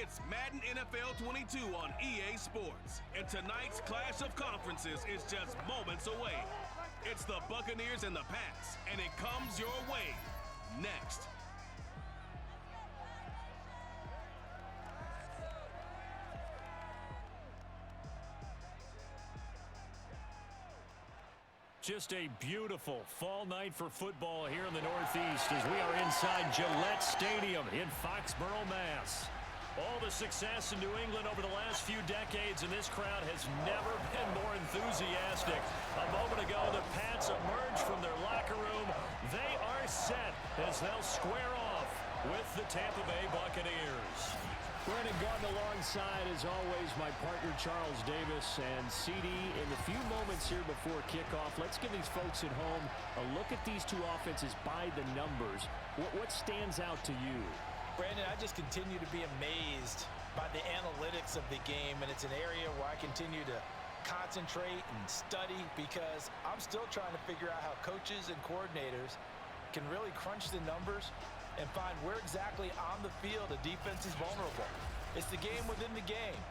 It's Madden NFL 22 on EA Sports, and tonight's clash of conferences is just moments away. It's the Buccaneers and the Pats, and it comes your way next. Just a beautiful fall night for football here in the Northeast as we are inside Gillette Stadium in Foxborough, Mass. All the success in New England over the last few decades, and this crowd has never been more enthusiastic. A moment ago, the Pats emerged from their locker room. They are set as they'll square off with the Tampa Bay Buccaneers. Brandon Garden alongside, as always, my partner Charles Davis. And CD, in the few moments here before kickoff, let's give these folks at home a look at these two offenses by the numbers. What stands out to you? Brandon, I just continue to be amazed by the analytics of the game, and it's an area where I continue to concentrate and study because I'm still trying to figure out how coaches and coordinators can really crunch the numbers and find where exactly on the field a defense is vulnerable. It's the game within the game.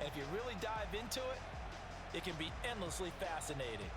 And if you really dive into it, it can be endlessly fascinating.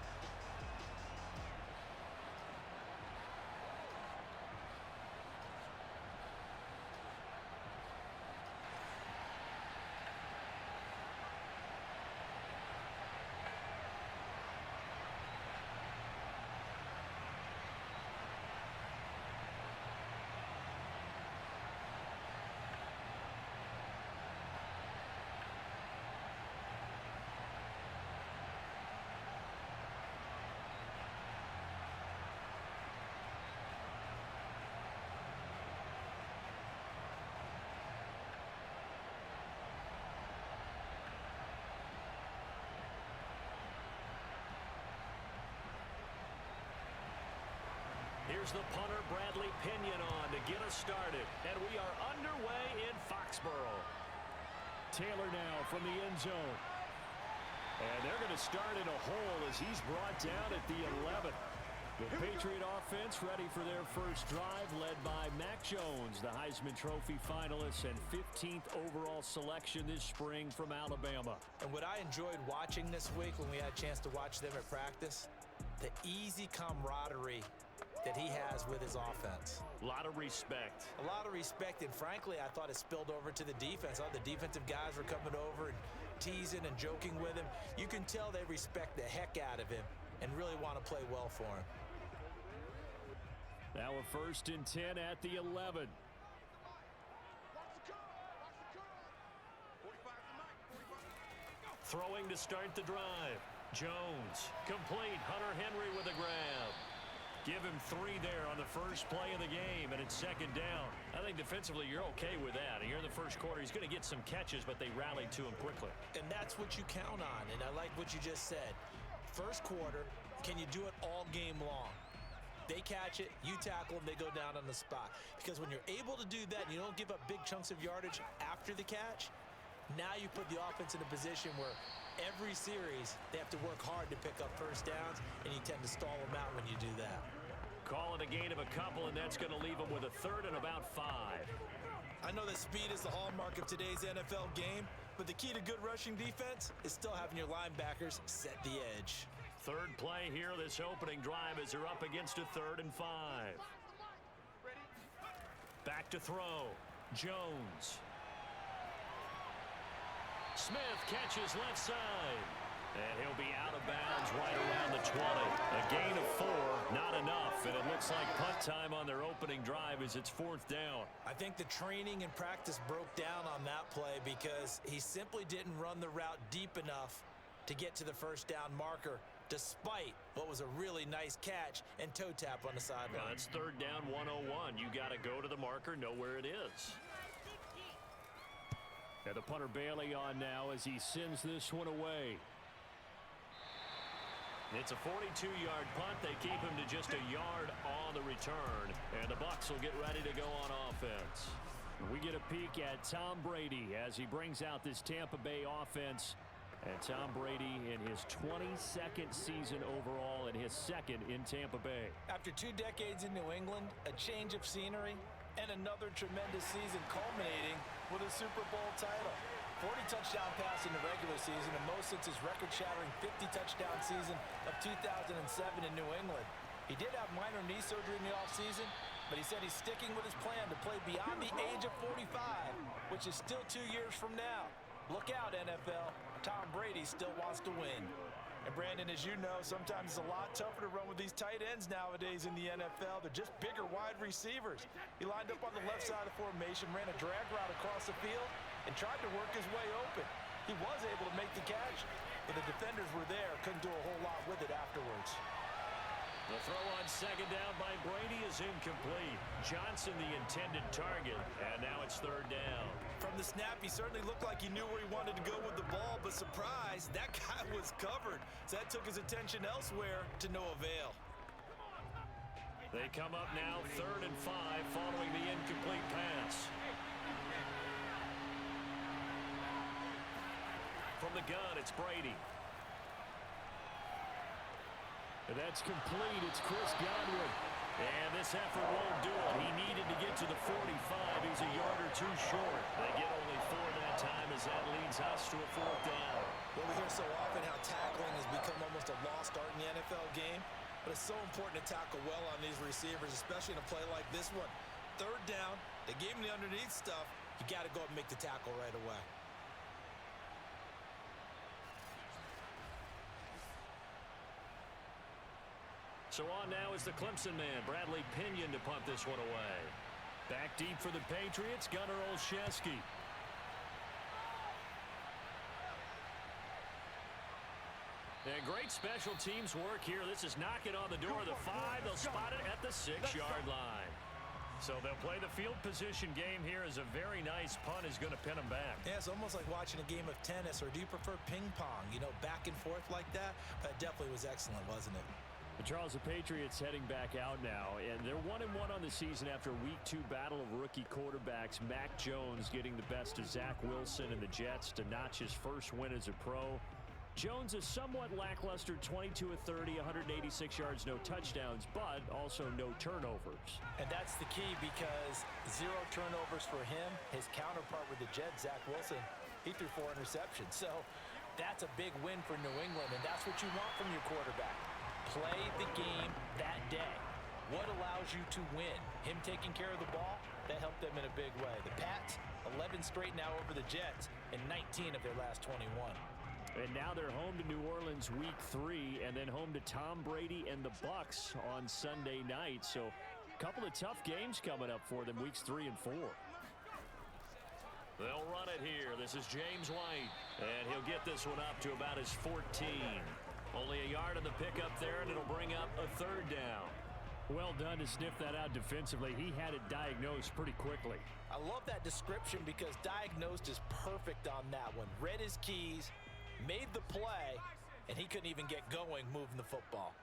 Here's the punter, Bradley Pinion, on to get us started. And we are underway in Foxborough. Taylor now from the end zone. And they're going to start in a hole as he's brought down at the 11. The Patriot offense ready for their first drive, led by Mac Jones, the Heisman Trophy finalist and 15th overall selection this spring from Alabama. And what I enjoyed watching this week when we had a chance to watch them at practice, the easy camaraderie that he has with his offense. A lot of respect. A lot of respect, and frankly, I thought it spilled over to the defense. All the defensive guys were coming over and teasing and joking with him. You can tell they respect the heck out of him and really want to play well for him. Now a 1st and 10 at the 11. Throwing to start the drive. Jones, complete. Hunter Henry with a grab. Give him 3 there on the first play of the game, and it's 2nd down. I think defensively you're okay with that. And here in the first quarter, he's going to get some catches, but they rallied to him quickly. And that's what you count on, and I like what you just said. First quarter, can you do it all game long? They catch it, you tackle them, they go down on the spot. Because when you're able to do that and you don't give up big chunks of yardage after the catch, now you put the offense in a position where every series they have to work hard to pick up first downs, and you tend to stall them out when you do that. Call it a gain of a couple, and that's going to leave them with a 3rd and about 5. I know that speed is the hallmark of today's NFL game, but the key to good rushing defense is still having your linebackers set the edge. 3rd play here, this opening drive, as they're up against a 3rd and 5. Back to throw. Jones. Smith catches left side. And he'll be out of bounds right around the 20. A gain of 4, not enough. And it looks like punt time on their opening drive as it's 4th down. I think the training and practice broke down on that play because he simply didn't run the route deep enough to get to the first down marker, despite what was a really nice catch and toe tap on the sideline. Well, that's 3rd down 101. You got to go to the marker, know where it is. And the punter Bailey on now as he sends this one away. It's a 42-yard punt. They keep him to just a yard on the return. And the Bucs will get ready to go on offense. We get a peek at Tom Brady as he brings out this Tampa Bay offense. And Tom Brady in his 22nd season overall and his 2nd in Tampa Bay. After 2 decades in New England, a change of scenery And another tremendous season culminating with a Super Bowl title. 40 touchdown pass in the regular season, and most since his record-shattering 50-touchdown season of 2007 in New England. He did have minor knee surgery in the offseason, but he said he's sticking with his plan to play beyond the age of 45, which is still 2 years from now. Look out, NFL. Tom Brady still wants to win. And Brandon, as you know, sometimes it's a lot tougher to run with these tight ends nowadays in the NFL. They're just bigger wide receivers. He lined up on the left side of the formation, ran a drag route across the field, and tried to work his way open. He was able to make the catch, but the defenders were there, couldn't do a whole lot with it afterwards. The throw on second down by Brady is incomplete. Johnson the intended target, and now it's third down. From the snap, he certainly looked like he knew where he wanted to go with the ball, but surprise, that guy was covered. So that took his attention elsewhere to no avail. They come up now 3rd and 5 following the incomplete pass. From the gun, it's Brady. And that's complete. It's Chris Godwin. And this effort won't do it. He needed to get to the 45. He's a yard or two short. They get only 4 that time as that leads us to a 4th down. Well, we hear so often how tackling has become almost a lost art in the NFL game. But it's so important to tackle well on these receivers, especially in a play like this one. 3rd down, they gave him the underneath stuff. You got to go up and make the tackle right away. So on now is the Clemson man, Bradley Pinion, to punt this one away. Back deep for the Patriots, Gunnar Olszewski. And great special teams work here. This is knocking on the door of the 5. They'll spot it at the 6-yard line. So they'll play the field position game here as a very nice punt is going to pin them back. Yeah, it's almost like watching a game of tennis, or do you prefer ping pong? You know, back and forth like that? But it definitely was excellent, wasn't it? Charles, the Patriots heading back out now, and they're 1-1 on the season after Week 2 battle of rookie quarterbacks. Mac Jones getting the best of Zach Wilson and the Jets to notch his first win as a pro. Jones is somewhat lackluster, 22 of 30, 186 yards, no touchdowns, but also no turnovers. And that's the key, because 0 turnovers for him. His counterpart with the Jets, Zach Wilson, he threw 4 interceptions. So that's a big win for New England, and that's what you want from your quarterback. Play the game that day. What allows you to win? Him taking care of the ball, that helped them in a big way. The Pats, 11 straight now over the Jets, and 19 of their last 21. And now they're home to New Orleans Week 3, and then home to Tom Brady and the Bucs on Sunday night. So a couple of tough games coming up for them, Weeks 3 and 4. They'll run it here. This is James White, and he'll get this one up to about his 14. Only a yard on the pickup there, and it'll bring up a 3rd down. Well done to sniff that out defensively. He had it diagnosed pretty quickly. I love that description, because diagnosed is perfect on that one. Read his keys, made the play, and he couldn't even get going moving the football.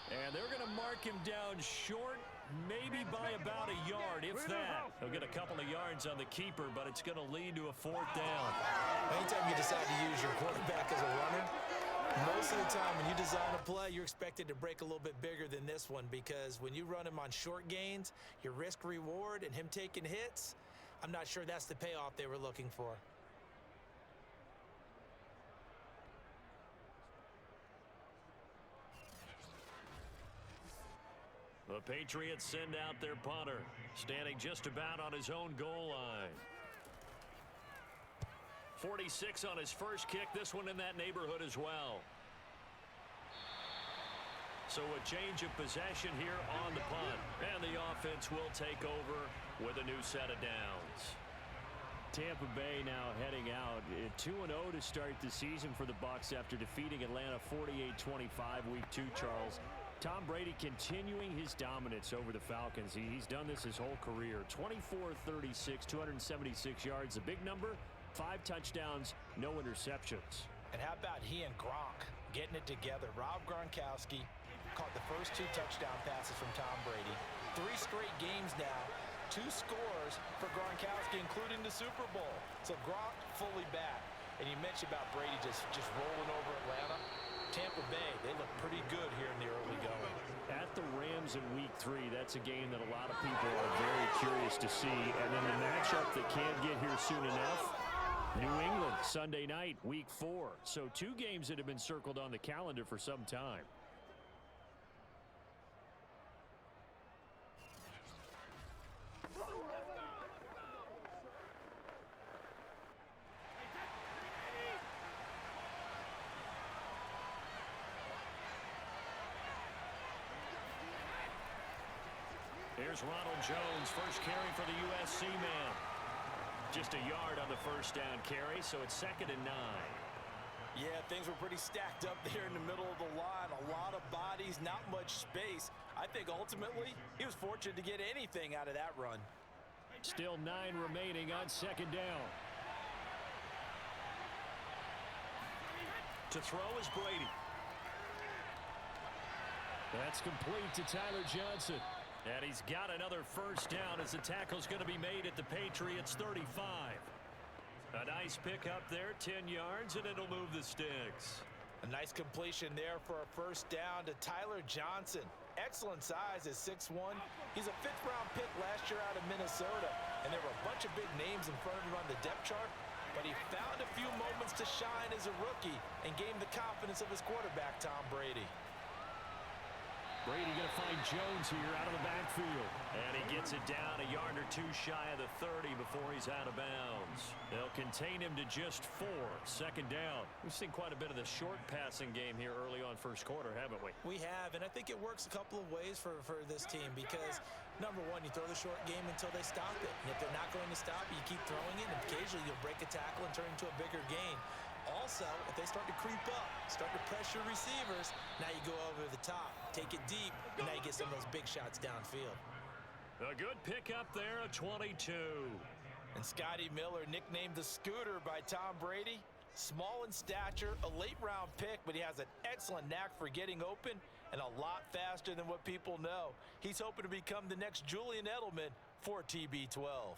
And they're going to mark him down short, maybe by about a yard, if that. He'll get a couple of yards on the keeper, but it's going to lead to a 4th down. Anytime you decide to use your quarterback as a runner, most of the time when you design a play, you're expected to break a little bit bigger than this one, because when you run him on short gains, your risk-reward and him taking hits, I'm not sure that's the payoff they were looking for. The Patriots send out their punter, standing just about on his own goal line. 46 on his first kick, this one in that neighborhood as well. So a change of possession here on the punt, and the offense will take over with a new set of downs. Tampa Bay now heading out 2-0 to start the season for the Bucs after defeating Atlanta 48-25 Week 2, Charles. Tom Brady continuing his dominance over the Falcons. He's done this his whole career. 24-36, 276 yards, a big number, 5 touchdowns, no interceptions. And how about he and Gronk getting it together? Rob Gronkowski caught the first 2 touchdown passes from Tom Brady. 3 straight games now, 2 scores for Gronkowski, including the Super Bowl. So Gronk fully back. And you mentioned about Brady just rolling over Atlanta. Tampa Bay, they look pretty good here in the early going. At the Rams in Week 3, that's a game that a lot of people are very curious to see. And then the matchup that can't get here soon enough, New England, Sunday night, Week 4. So 2 games that have been circled on the calendar for some time. Here's Ronald Jones, first carry for the USC man. Just a yard on the first down carry, so it's 2nd and 9. Yeah, things were pretty stacked up there in the middle of the line. A lot of bodies, not much space. I think ultimately he was fortunate to get anything out of that run. Still 9 remaining on 2nd down. To throw is Brady. That's complete to Tyler Johnson. And he's got another first down as the tackle's going to be made at the Patriots 35. A nice pickup there, 10 yards, and it'll move the sticks. A nice completion there for a first down to Tyler Johnson. Excellent size at 6'1". He's a 5th-round pick last year out of Minnesota, and there were a bunch of big names in front of him on the depth chart, but he found a few moments to shine as a rookie and gained the confidence of his quarterback, Tom Brady. Brady going to find Jones here out of the backfield. And he gets it down a yard or 2 shy of the 30 before he's out of bounds. They'll contain him to just 4. 2nd down. We've seen quite a bit of the short passing game here early on first quarter, haven't we? We have, and I think it works a couple of ways for this team because, number one, you throw the short game until they stop it. And if they're not going to stop it, you keep throwing it, and occasionally you'll break a tackle and turn into a bigger gain. Also, if they start to creep up, start to pressure receivers, now you go over the top, take it deep, and now you get some of those big shots downfield. A good pickup there, a 22. And Scotty Miller, nicknamed the Scooter by Tom Brady. Small in stature, a late-round pick, but he has an excellent knack for getting open and a lot faster than what people know. He's hoping to become the next Julian Edelman for TB12.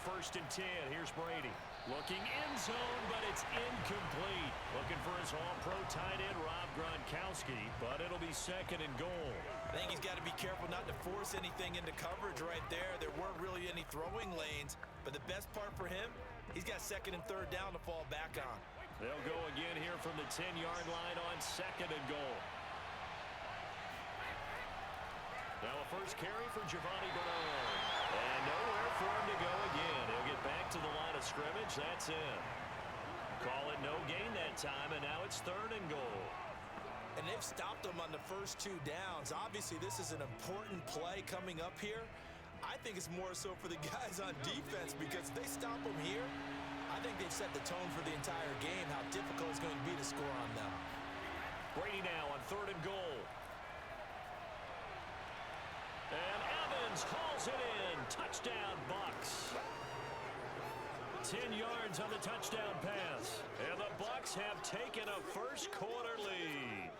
First and 10. Here's Brady. Looking end zone, but it's incomplete. Looking for his all-pro tight end, Rob Gronkowski, but it'll be 2nd and goal. I think he's got to be careful not to force anything into coverage right there. There weren't really any throwing lanes, but the best part for him, he's got 2nd and 3rd down to fall back on. They'll go again here from the 10-yard line on 2nd and goal. Now a first carry for Giovanni Bernard. And nowhere for him to go again. He'll get back to the line of scrimmage. That's it. Call it no gain that time, and now it's 3rd and goal. And they've stopped him on the first 2 downs. Obviously, this is an important play coming up here. I think it's more so for the guys on defense because if they stop him here, I think they've set the tone for the entire game, how difficult it's going to be to score on them. Brady now on 3rd and goal. And Evans hauls it in. Touchdown, Bucs. 10 yards on the touchdown pass. And the Bucs have taken a first quarter lead.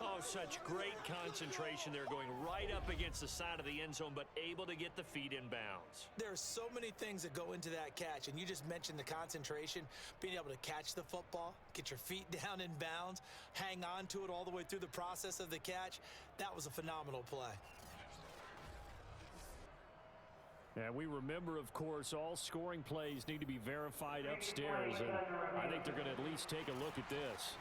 Oh, such great concentration. They're going right up against the side of the end zone, but able to get the feet in bounds. There's so many things that go into that catch, and you just mentioned the concentration, being able to catch the football, get your feet down in bounds, hang on to it all the way through the process of the catch. That was a phenomenal play. And we remember, of course, all scoring plays need to be verified upstairs, and I think they're going to at least take a look at this.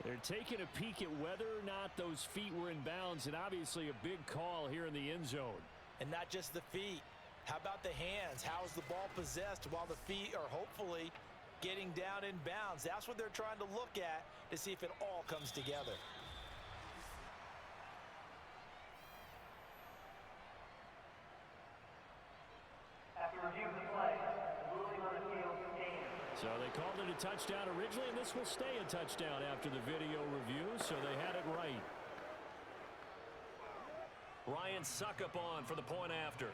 They're taking a peek at whether or not those feet were in bounds, and obviously a big call here in the end zone. And not just the feet. How about the hands? How is the ball possessed while the feet are hopefully getting down in bounds? That's what they're trying to look at to see if it all comes together. So they called it a touchdown originally, and this will stay a touchdown after the video review, so they had it right. Ryan Suckup on for the point after.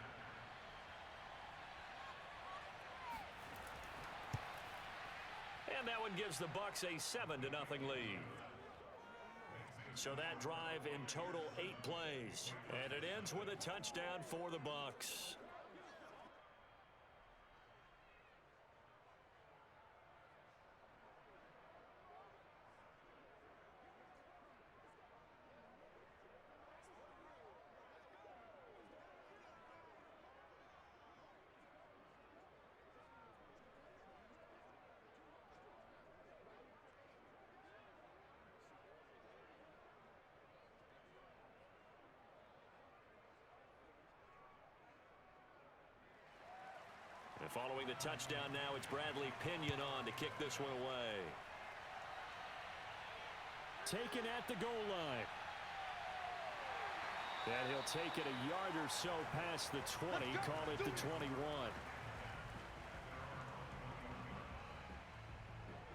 And that one gives the Bucs a 7-0 lead. So that drive in total 8 plays. And it ends with a touchdown for the Bucs. And following the touchdown now, it's Bradley Pinion on to kick this one away. Taken at the goal line. And he'll take it a yard or so past the 20, call it the 21.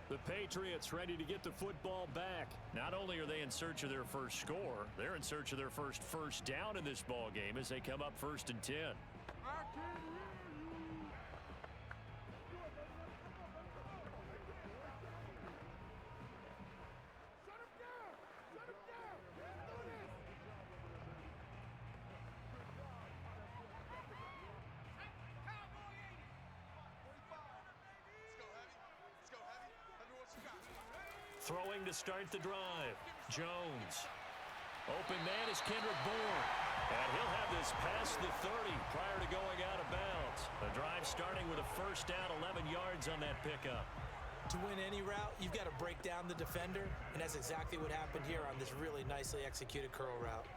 The Patriots ready to get the football back. Not only are they in search of their first score, they're in search of their first down in this ball game as they come up 1st and 10. Throwing to start the drive. Jones. Open man is Kendrick Bourne. And he'll have this past the 30 prior to going out of bounds. The drive starting with a first down, 11 yards on that pickup. To win any route, you've got to break down the defender, and that's exactly what happened here on this really nicely executed curl route.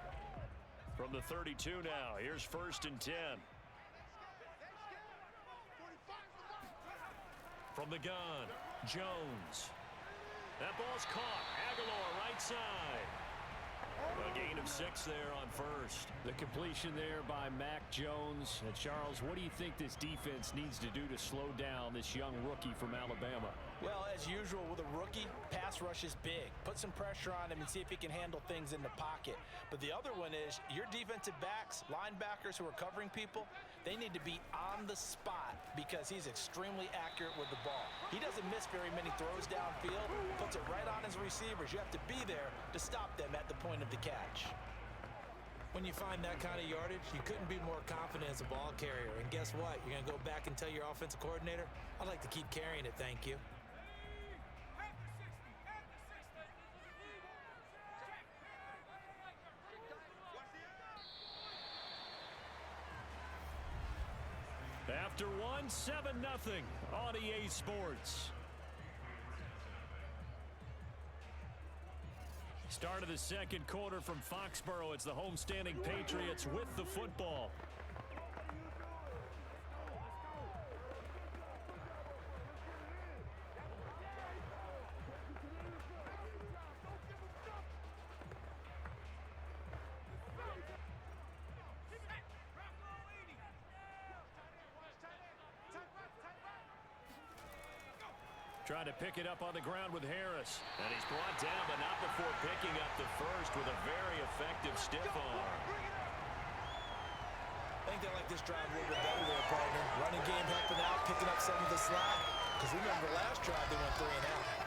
From the 32 now, here's 1st and 10. From the gun, Jones. That ball's caught. Aguilar right side. A gain of 6 there on first. The completion there by Mac Jones. And Charles, what do you think this defense needs to do to slow down this young rookie from Alabama? Well, as usual with a rookie, pass rush is big. Put some pressure on him and see if he can handle things in the pocket. But the other one is your defensive backs, linebackers who are covering people, they need to be on the spot because he's extremely accurate with the ball. He doesn't miss very many throws downfield, puts it right on his receivers. You have to be there to stop them at the point of the catch. When you find that kind of yardage, you couldn't be more confident as a ball carrier. And guess what? You're going to go back and tell your offensive coordinator, I'd like to keep carrying it, thank you. After 7-0 on EA Sports. Start of the second quarter from Foxborough. It's the homestanding Patriots with the football. Trying to pick it up on the ground with Harris. And he's brought down, but not before picking up the first with a very effective stiff arm. I think they like this drive a little bit better there, partner. Running game helping out, picking up some of the slack. Because remember, last drive they went 3 and out.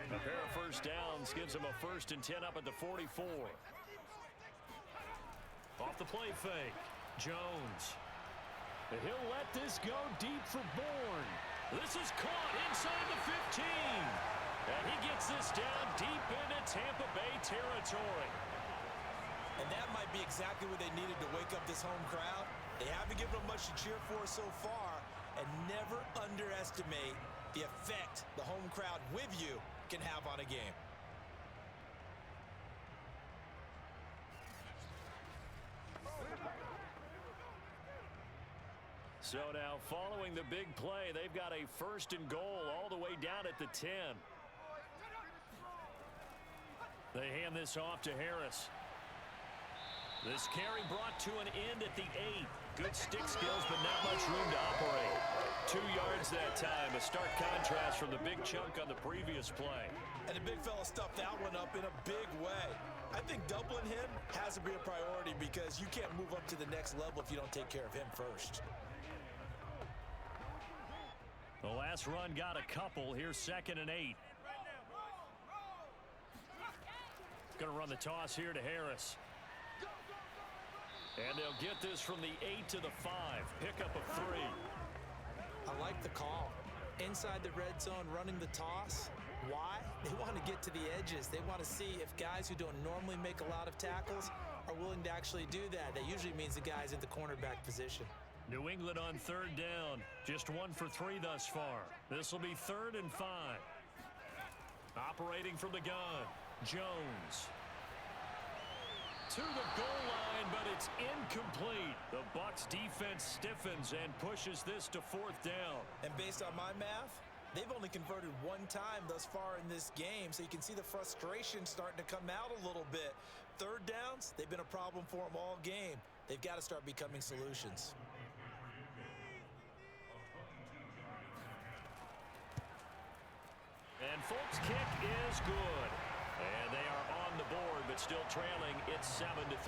A pair of first downs gives him a 1st and 10 up at the 44. Off the play fake, Jones. And he'll let this go deep for Bourne. This is caught inside the 15. And he gets this down deep into Tampa Bay territory. And that might be exactly what they needed to wake up this home crowd. They haven't given them much to cheer for so far. And never underestimate the effect the home crowd with you can have on a game. So now following the big play, they've got a 1st and goal all the way down at the 10. They hand this off to Harris. This carry brought to an end at the 8. Good stick skills, but not much room to operate. 2 yards that time, a stark contrast from the big chunk on the previous play. And the big fella stuffed that one up in a big way. I think doubling him has to be a priority because you can't move up to the next level if you don't take care of him first. The last run got a couple. Here's 2nd and 8. Going to run the toss here to Harris. And they'll get this from the 8 to the 5. Pickup of 3. I like the call. Inside the red zone, running the toss. Why? They want to get to the edges. They want to see if guys who don't normally make a lot of tackles are willing to actually do that. That usually means the guy's in the cornerback position. New England on 3rd down. Just 1 for 3 thus far. This will be 3rd and 5. Operating from the gun. Jones. To the goal line, but it's incomplete. The Bucs defense stiffens and pushes this to 4th down. And based on my math, they've only converted 1 time thus far in this game, so you can see the frustration starting to come out a little bit. 3rd downs, they've been a problem for them all game. They've got to start becoming solutions. And Folks' kick is good. And they are on the board, but still trailing. It's 7-3.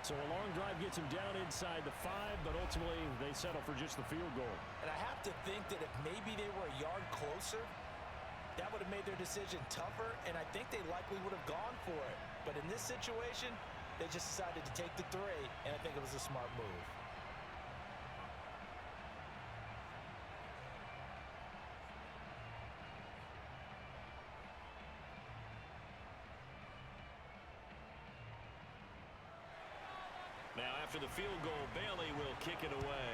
So a long drive gets them down inside the 5, but ultimately they settle for just the field goal. And I have to think that if maybe they were a yard closer, that would have made their decision tougher, and I think they likely would have gone for it. But in this situation, they just decided to take the 3, and I think it was a smart move. Now after the field goal, Bailey will kick it away.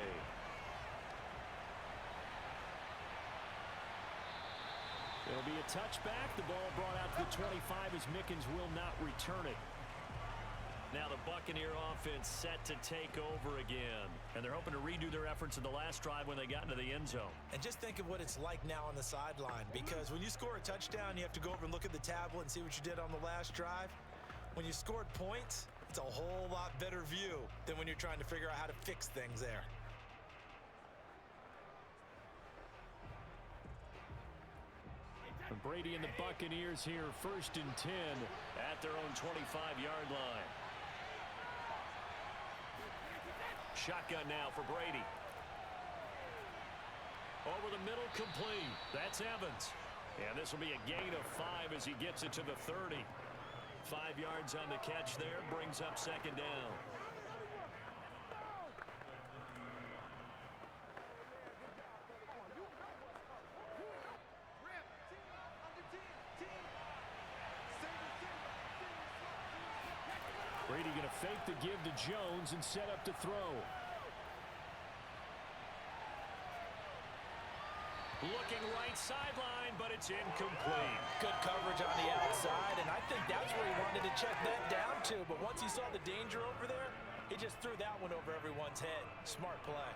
It'll be a touchback. The ball brought out to the 25 as Mickens will not return it. Now the Buccaneer offense set to take over again. And they're hoping to redo their efforts in the last drive when they got into the end zone. And just think of what it's like now on the sideline, because when you score a touchdown, you have to go over and look at the tablet and see what you did on the last drive. When you scored points, it's a whole lot better view than when you're trying to figure out how to fix things there. And Brady and the Buccaneers here, 1st and 10 at their own 25-yard line. Shotgun now for Brady. Over the middle, complete. That's Evans. And this will be a gain of 5 as he gets it to the 30. 5 yards on the catch there, brings up 2nd down. Brady going to fake the give to Jones and set up to throw. Looking right sideline, but it's incomplete. Good coverage on the outside, and I think that's where he wanted to check that down to. But once he saw the danger over there, he just threw that one over everyone's head. Smart play.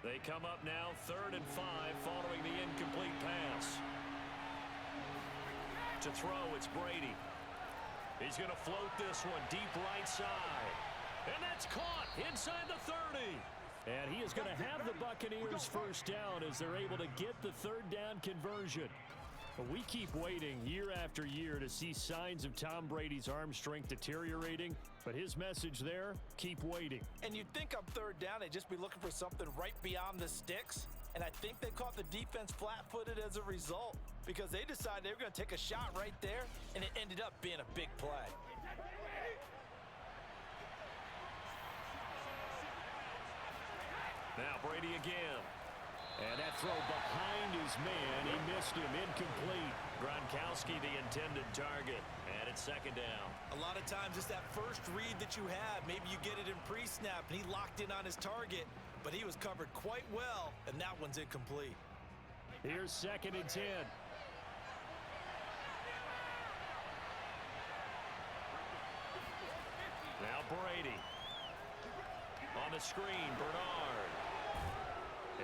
They come up now 3rd and 5 following the incomplete pass. To throw, it's Brady. He's going to float this one deep right side. And that's caught inside the 30. And he is going to have the Buccaneers 1st down as they're able to get the 3rd down conversion. But we keep waiting year after year to see signs of Tom Brady's arm strength deteriorating. But his message there, keep waiting. And you'd think on 3rd down, they'd just be looking for something right beyond the sticks. And I think they caught the defense flat-footed as a result because they decided they were going to take a shot right there, and it ended up being a big play. Now Brady again. And that throw behind his man, he missed him, incomplete. Gronkowski the intended target, and it's 2nd down. A lot of times it's that first read that you have. Maybe you get it in pre-snap, and he locked in on his target, but he was covered quite well, and that one's incomplete. Here's 2nd and 10. Now Brady. On the screen, Bernard.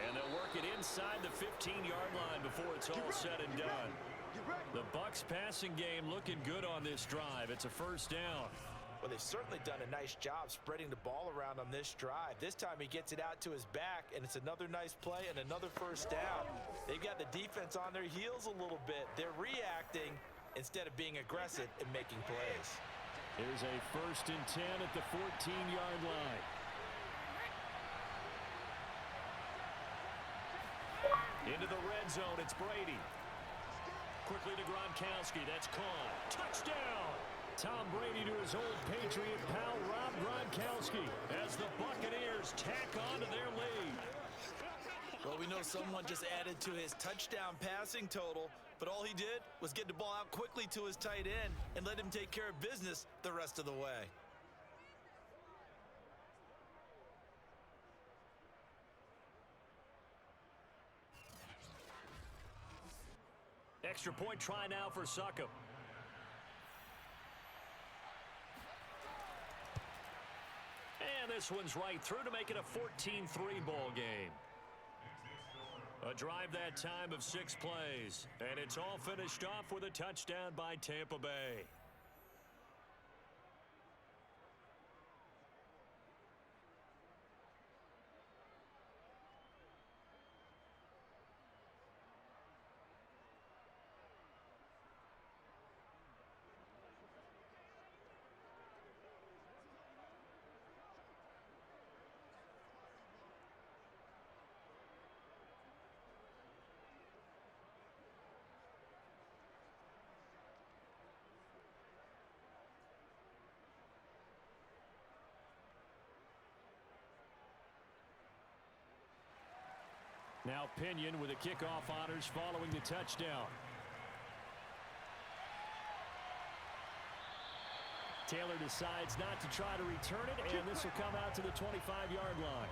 And they'll work it inside the 15-yard line before it's all said and done. The Bucs passing game looking good on this drive. It's a first down. Well, they've certainly done a nice job spreading the ball around on this drive. This time he gets it out to his back, and it's another nice play and another first down. They've got the defense on their heels a little bit. They're reacting instead of being aggressive and making plays. Here's a 1st and 10 at the 14-yard line. Into the red zone, it's Brady. Quickly to Gronkowski, that's caught. Touchdown! Tom Brady to his old Patriot pal, Rob Gronkowski, as the Buccaneers tack on to their lead. Well, we know someone just added to his touchdown passing total, but all he did was get the ball out quickly to his tight end and let him take care of business the rest of the way. Extra point try now for Succop. And this one's right through to make it a 14-3 ball game. A drive that time of 6 plays. And it's all finished off with a touchdown by Tampa Bay. Now Pinion with the kickoff honors following the touchdown. Taylor decides not to try to return it, and this will come out to the 25-yard line.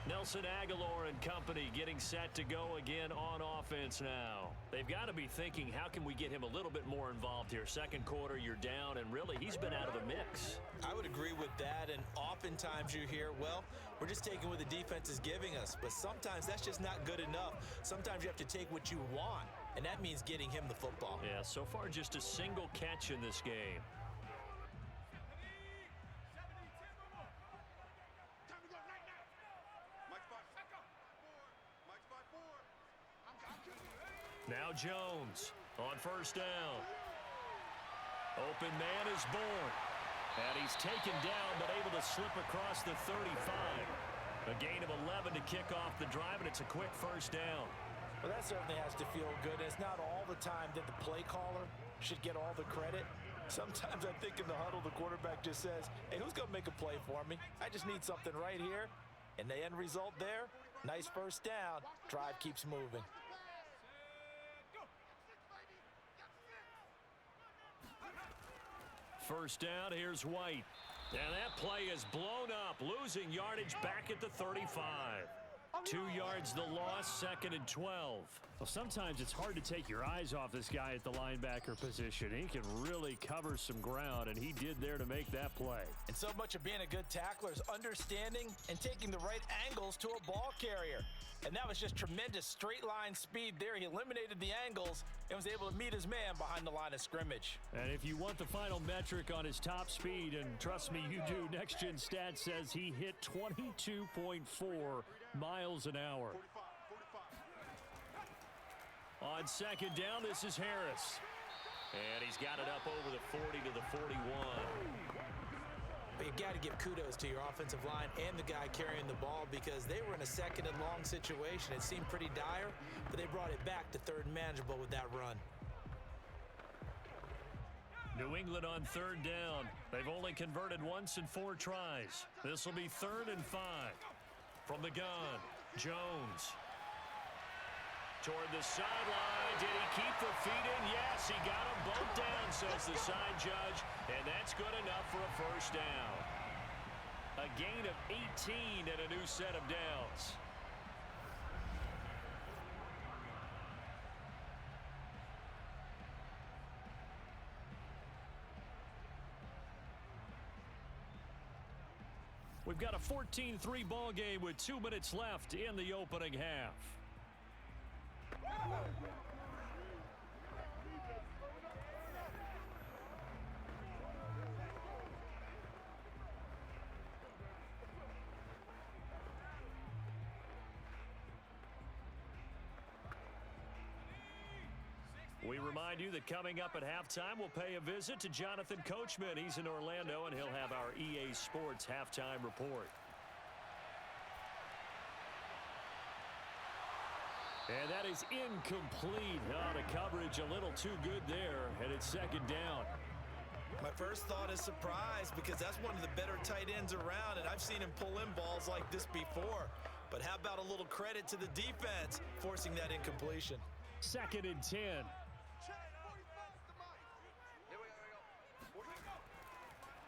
Nelson Aguilar and company getting set to go again on offense now. They've got to be thinking, how can we get him a little bit more involved here? Second quarter, you're down, and really, he's been out of the mix. I would agree with that, and oftentimes you hear, well, we're just taking what the defense is giving us, but sometimes that's just not good enough. Sometimes you have to take what you want, and that means getting him the football. Yeah, so far just a single catch in this game. Now Jones on first down. Open man is born. And he's taken down, but able to slip across the 35. A gain of 11 to kick off the drive, and it's a quick first down. Well, that certainly has to feel good. It's not all the time that the play caller should get all the credit. Sometimes I think in the huddle, the quarterback just says, hey, who's going to make a play for me? I just need something right here. And the end result there, nice first down. Drive keeps moving. First down, here's White. And that play is blown up, losing yardage back at the 35. 2 yards the loss, 2nd and 12. Well, sometimes it's hard to take your eyes off this guy at the linebacker position. He can really cover some ground, and he did there to make that play. And so much of being a good tackler is understanding and taking the right angles to a ball carrier. And that was just tremendous straight line speed there. He eliminated the angles and was able to meet his man behind the line of scrimmage. And if you want the final metric on his top speed, and trust me, you do, Next Gen Stats says he hit 22.4 miles an hour. On second down, this is Harris. And he's got it up over the 40 to the 41. But you got to give kudos to your offensive line and the guy carrying the ball, because they were in a second and long situation. It seemed pretty dire, but they brought it back to third and manageable with that run. New England on third down. They've only converted once in 4 tries. This will be 3rd and 5. From the gun, Jones. Toward the sideline. Did he keep the feet in? Yes, he got them both down, says the side judge. And that's good enough for a first down. A gain of 18 and a new set of downs. We've got a 14-3 ball game with 2 minutes left in the opening half. We remind you that coming up at halftime, we'll pay a visit to Jonathan Coachman. He's in Orlando, and he'll have our EA Sports halftime report. And that is incomplete. Oh, the coverage a little too good there, and it's second down. My first thought is surprise because that's one of the better tight ends around, and I've seen him pull in balls like this before. But how about a little credit to the defense forcing that incompletion? Second and 10.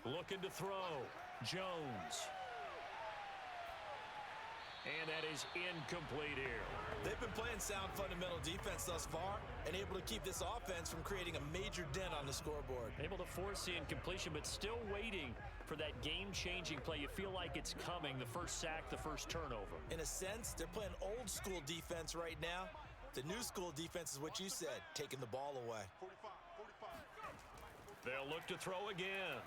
Looking to throw. Jones. And that is incomplete here. They've been playing sound fundamental defense thus far and able to keep this offense from creating a major dent on the scoreboard. Able to force the incompletion, but still waiting for that game-changing play. You feel like it's coming, the first sack, the first turnover. In a sense, they're playing old-school defense right now. The new school defense is what you said, taking the ball away. They'll look to throw again.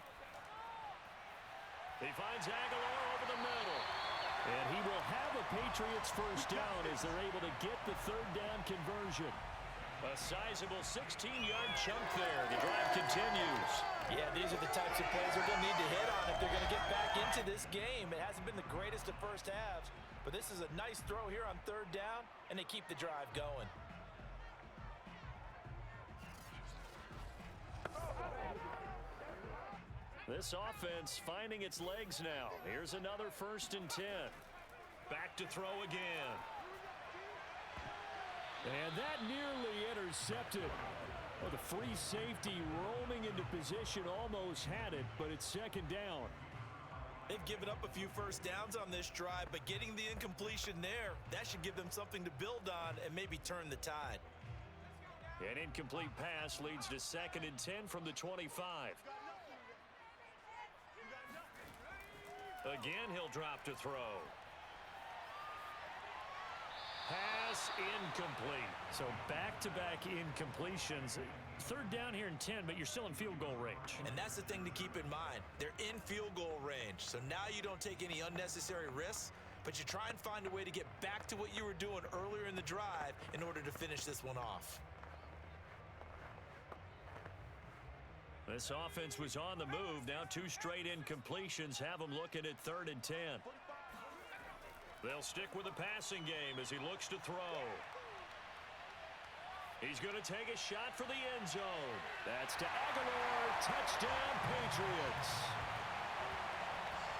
He finds Aguilar over the middle. And he will have a Patriots first down as they're able to get the third down conversion. A sizable 16-yard chunk there. The drive continues. Yeah, these are the types of plays they're going to need to hit on if they're going to get back into this game. It hasn't been the greatest of first halves, but this is a nice throw here on third down, and they keep the drive going. This offense finding its legs now. Here's another 1st and 10. Back to throw again. And that nearly intercepted. Well, the free safety roaming into position almost had it, but it's second down. They've given up a few first downs on this drive, but getting the incompletion there, that should give them something to build on and maybe turn the tide. An incomplete pass leads to 2nd and 10 from the 25. Again, he'll drop to throw. Pass incomplete. So back-to-back incompletions. Third down here in 10, but you're still in field goal range. And that's the thing to keep in mind. They're in field goal range, so now you don't take any unnecessary risks, but you try and find a way to get back to what you were doing earlier in the drive in order to finish this one off. This offense was on the move. Now 2 straight incompletions have them looking at 3rd and 10. They'll stick with the passing game as he looks to throw. He's going to take a shot for the end zone. That's to Aguilar. Touchdown, Patriots.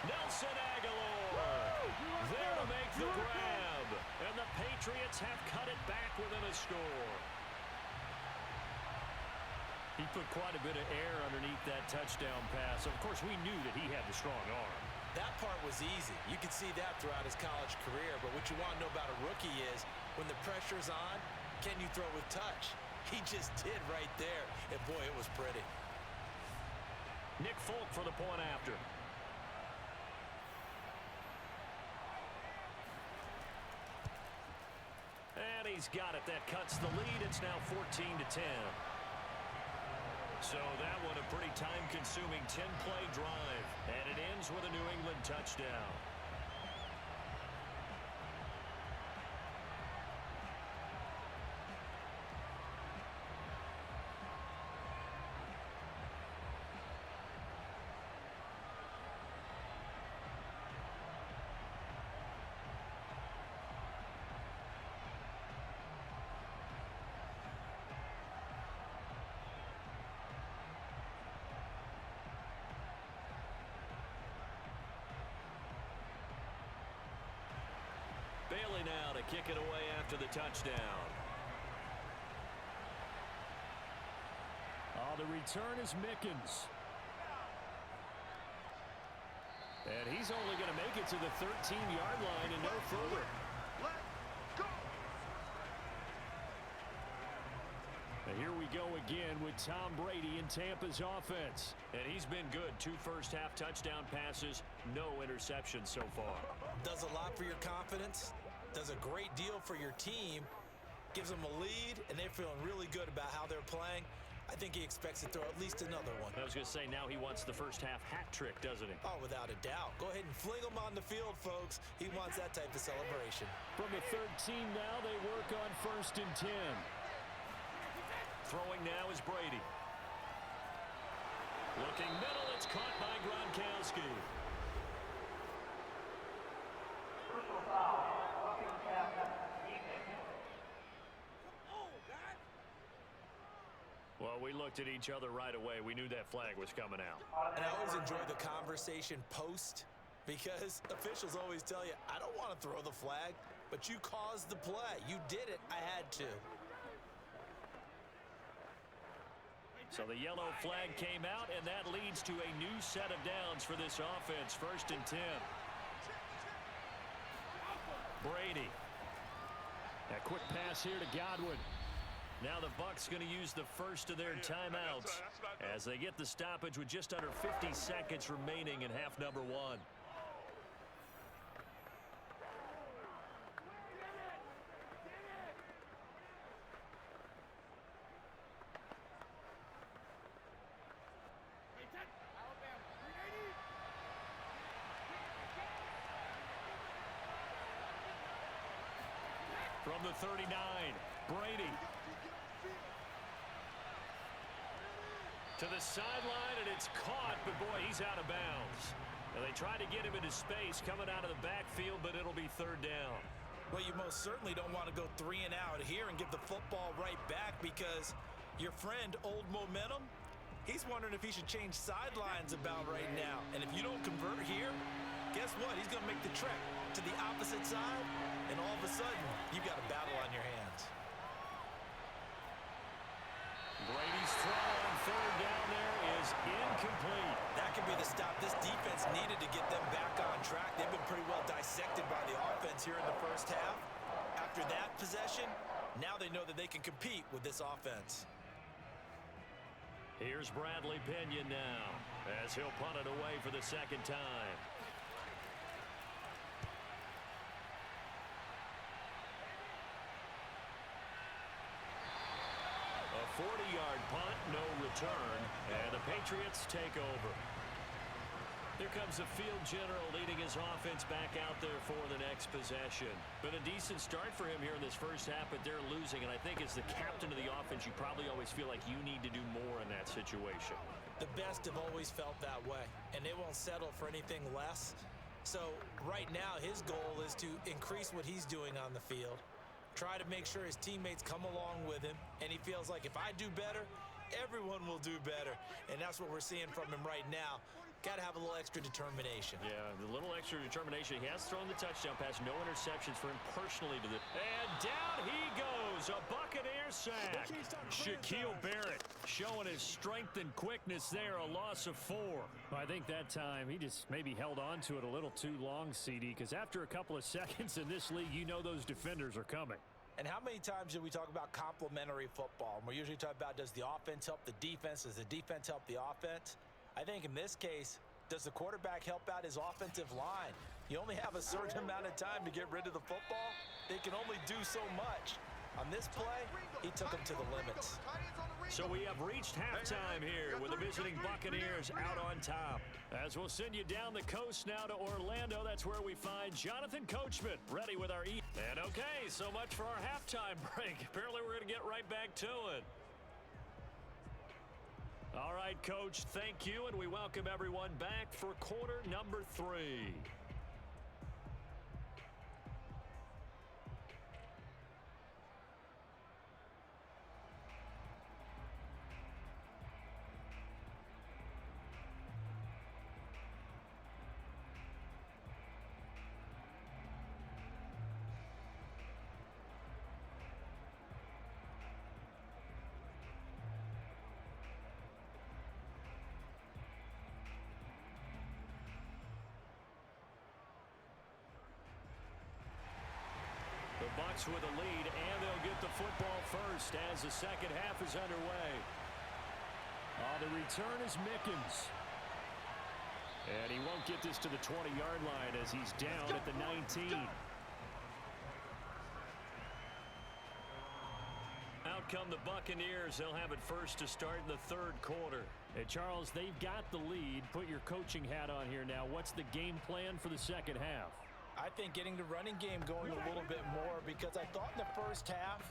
Nelson Aguilar there to make the grab. And the Patriots have cut it back within a score. He put quite a bit of air underneath that touchdown pass. Of course, we knew that he had the strong arm. That part was easy. You could see that throughout his college career. But what you want to know about a rookie is when the pressure's on, can you throw with touch? He just did right there. And, boy, it was pretty. Nick Folk for the point after. And he's got it. That cuts the lead. It's now 14-10. So that one a pretty time-consuming 10-play drive. And it ends with a New England touchdown. Bailey now to kick it away after the touchdown. The return is Mickens. And he's only going to make it to the 13-yard line and no further. And here we go again with with Tom Brady in Tampa's offense. And he's been good. 2 first-half touchdown passes, no interceptions so far. Does a lot for your confidence, does a great deal for your team, gives them a lead, and they're feeling really good about how they're playing. I think he expects to throw at least another one. I was going to say, now he wants the first-half hat trick, doesn't he? Oh, without a doubt. Go ahead and fling him on the field, folks. He wants that type of celebration. From the 13 now, they work on 1st and 10. Throwing now is Brady. Looking middle, it's caught by Gronkowski. Well, we looked at each other right away. We knew that flag was coming out. And I always enjoy the conversation post because officials always tell you, I don't want to throw the flag, but you caused the play. You did it. I had to. So the yellow flag came out, and that leads to a new set of downs for this offense. 1st and 10. Brady. A quick pass here to Godwin. Now the Bucs going to use the first of their timeouts as they get the stoppage with just under 50 seconds remaining in half number 1. From the 39, Brady. To the sideline, and it's caught, but boy, he's out of bounds. And they try to get him into space coming out of the backfield, but it'll be 3rd down. Well, you most certainly don't want to go 3 and out here and give the football right back because your friend, Old Momentum, he's wondering if he should change sidelines about right now. And if you don't convert here, guess what? He's going to make the trek to the opposite side, and all of a sudden, you've got a battle on your hands. Brady's throw on 3rd down there is incomplete. That could be the stop this defense needed to get them back on track. They've been pretty well dissected by the offense here in the first half. After that possession, now they know that they can compete with this offense. Here's Bradley Pinion now as he'll punt it away for the 2nd time. A 40-yard punt, no return, and the Patriots take over. Here comes the field general leading his offense back out there for the next possession. Been a decent start for him here in this first half, but they're losing, and I think as the captain of the offense, you probably always feel like you need to do more in that situation. The best have always felt that way, and they won't settle for anything less. So right now, his goal is to increase what he's doing on the field, try to make sure his teammates come along with him, and he feels like if I do better, everyone will do better. And that's what we're seeing from him right now. Got to have a little extra determination. Yeah, the little extra determination. He has thrown the touchdown pass. No interceptions for him personally. And down he goes. A Buccaneer sack. Shaquille Barrett showing his strength and quickness there. A loss of 4. I think that time he just maybe held on to it a little too long, CD, because after a couple of seconds in this league, you know those defenders are coming. And how many times do we talk about complementary football? We're usually talking about, does the offense help the defense? Does the defense help the offense? I think in this case, does the quarterback help out his offensive line? You only have a certain amount of time to get rid of the football. They can only do so much. On this play, he took them to the limits. So we have reached halftime here with the visiting Buccaneers out on top. As we'll send you down the coast now to Orlando, that's where we find Jonathan Coachman ready with our And okay, so much for our halftime break. Apparently we're going to get right back to it. All right, Coach, thank you, and we welcome everyone back for quarter number 3. The Bucs with a lead, and they'll get the football first as the second half is underway. The return is Mickens. And he won't get this to the 20-yard line as he's down at the 19. Out come the Buccaneers. They'll have it first to start in the third quarter. Hey, Charles, they've got the lead. Put your coaching hat on here now. What's the game plan for the second half? I think getting the running game going a little bit more, because I thought in the first half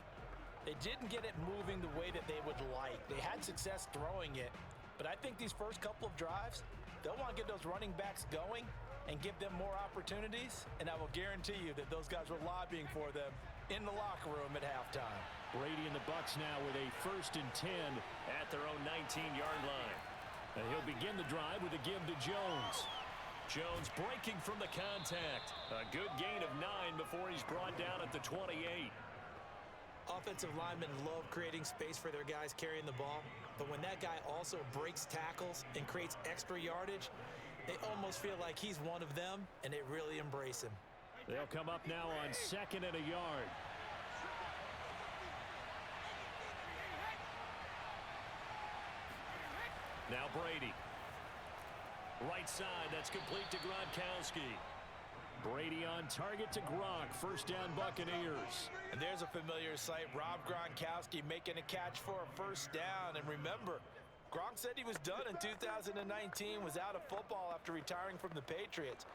they didn't get it moving the way that they would like. They had success throwing it, but I think these first couple of drives, they'll want to get those running backs going and give them more opportunities, and I will guarantee you that those guys were lobbying for them in the locker room at halftime. Brady and the Bucs now with a 1st and 10 at their own 19-yard line. And he'll begin the drive with a give to Jones. Jones breaking from the contact. A good gain of 9 before he's brought down at the 28. Offensive linemen love creating space for their guys carrying the ball, but when that guy also breaks tackles and creates extra yardage, they almost feel like he's one of them, and they really embrace him. They'll come up now on 2nd and a yard. Now Brady. Right side, that's complete to Gronkowski. Brady on target to Gronk. 1st down Buccaneers. And there's a familiar sight. Rob Gronkowski making a catch for a 1st down. And remember, Gronk said he was done in 2019, was out of football after retiring from the Patriots.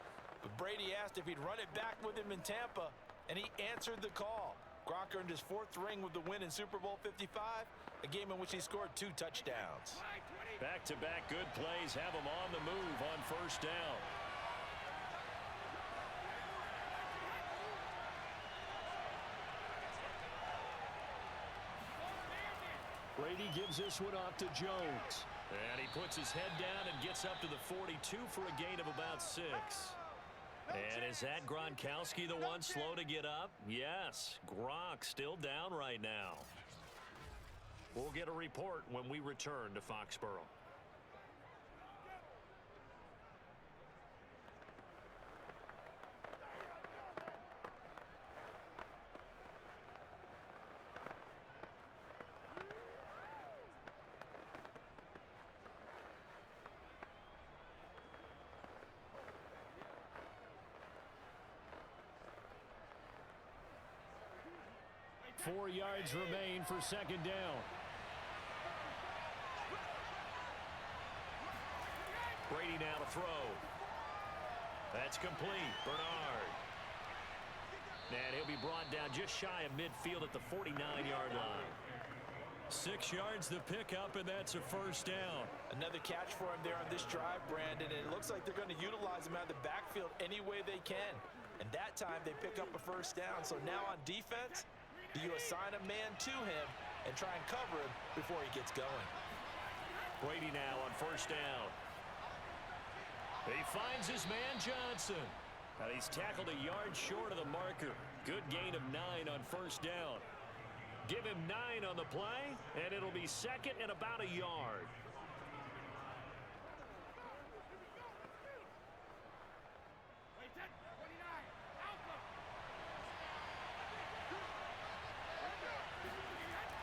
But Brady asked if he'd run it back with him in Tampa, and he answered the call. Gronk earned his 4th ring with the win in Super Bowl 55, a game in which he scored 2 touchdowns. Back-to-back good plays have him on the move on 1st down. Brady gives this one off to Jones. And he puts his head down and gets up to the 42 for a gain of about 6. And is that Gronkowski the one slow to get up? Yes, Gronk still down right now. We'll get a report when we return to Foxborough. Four yards remain for 2nd down. Brady now to throw. That's complete. Bernard. And he'll be brought down just shy of midfield at the 49-yard line. 6 yards the pickup, and that's a 1st down. Another catch for him there on this drive, Brandon. And it looks like they're going to utilize him out of the backfield any way they can. And that time they pick up a 1st down. So now on defense, do you assign a man to him and try and cover him before he gets going? Brady now on 1st down. He finds his man Johnson. And he's tackled a yard short of the marker. Good gain of 9 on 1st down. Give him 9 on the play, and it'll be 2nd and about a yard.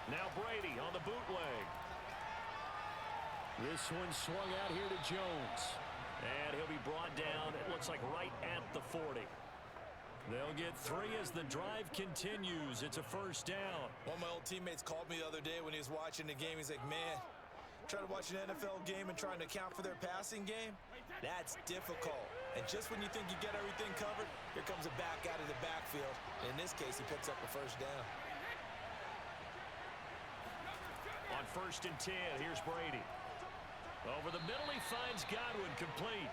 Now Brady on the bootleg. This one swung out here to Jones. And he'll be brought down, it looks like right at the 40. They'll get 3 as the drive continues. It's a 1st down. One of my old teammates called me the other day when he was watching the game. He's like, man, trying to watch an NFL game and trying to account for their passing game, that's difficult. And just when you think you get everything covered, here comes a back out of the backfield. In this case, he picks up a 1st down. On 1st and 10, here's Brady. Over the middle, he finds Godwin complete.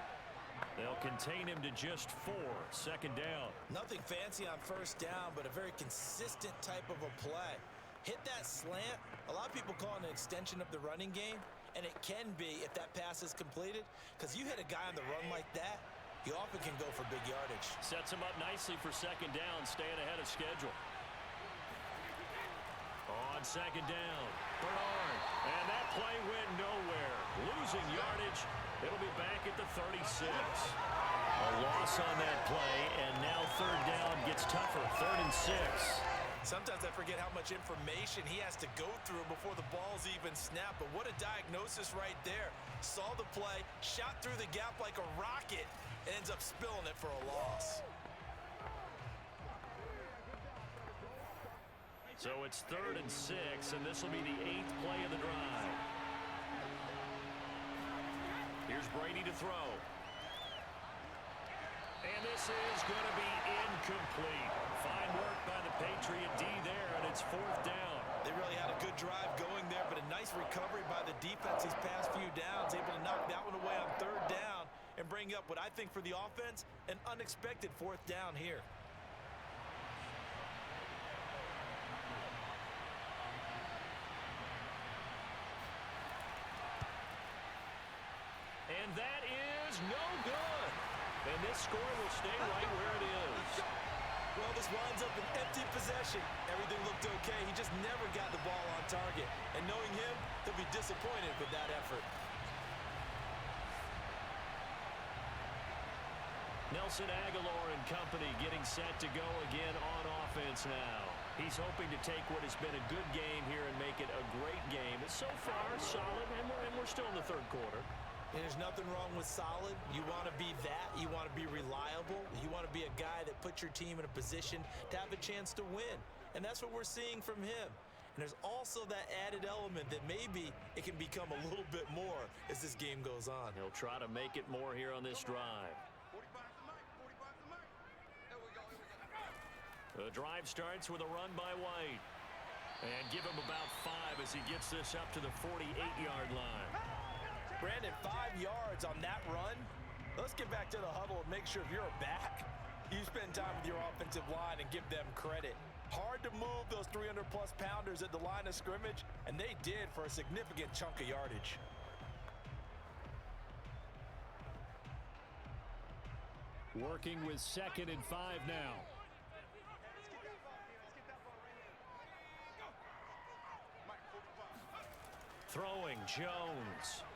They'll contain him to just 4. 2nd down. Nothing fancy on 1st down, but a very consistent type of a play. Hit that slant. A lot of people call it an extension of the running game, and it can be if that pass is completed, because you hit a guy on the run like that, you often can go for big yardage. Sets him up nicely for 2nd down, staying ahead of schedule. On 2nd down, Bernard. And that play went nowhere. Losing yardage. It'll be back at the 36. A loss on that play, and now 3rd down gets tougher. 3rd and 6. Sometimes I forget how much information he has to go through before the ball's even snapped. But what a diagnosis right there. Saw the play, shot through the gap like a rocket, and ends up spilling it for a loss. So it's 3rd and 6, and this will be the 8th play of the drive. Here's Brady to throw. And this is going to be incomplete. Fine work by the Patriot D there, and it's 4th down. They really had a good drive going there, but a nice recovery by the defense these past few downs, able to knock that one away on 3rd down and bring up what I think for the offense, an unexpected 4th down here. And that is no good. And this score will stay right where it is. Well, this winds up an empty possession. Everything looked okay. He just never got the ball on target. And knowing him, he'll be disappointed with that effort. Nelson Aguilar and company getting set to go again on offense now. He's hoping to take what has been a good game here and make it a great game. It's so far solid, and we're still in the 3rd quarter. There's nothing wrong with solid. You want to be that. You want to be reliable. You want to be a guy that puts your team in a position to have a chance to win. And that's what we're seeing from him. And there's also that added element that maybe it can become a little bit more as this game goes on. He'll try to make it more here on this drive. The drive starts with a run by White. And give him about 5 as he gets this up to the 48-yard line. Brandon, 5 yards on that run. Let's get back to the huddle and make sure if you're a back, you spend time with your offensive line and give them credit. Hard to move those 300-plus pounders at the line of scrimmage, and they did for a significant chunk of yardage. Working with 2nd and 5 now. Throwing Jones.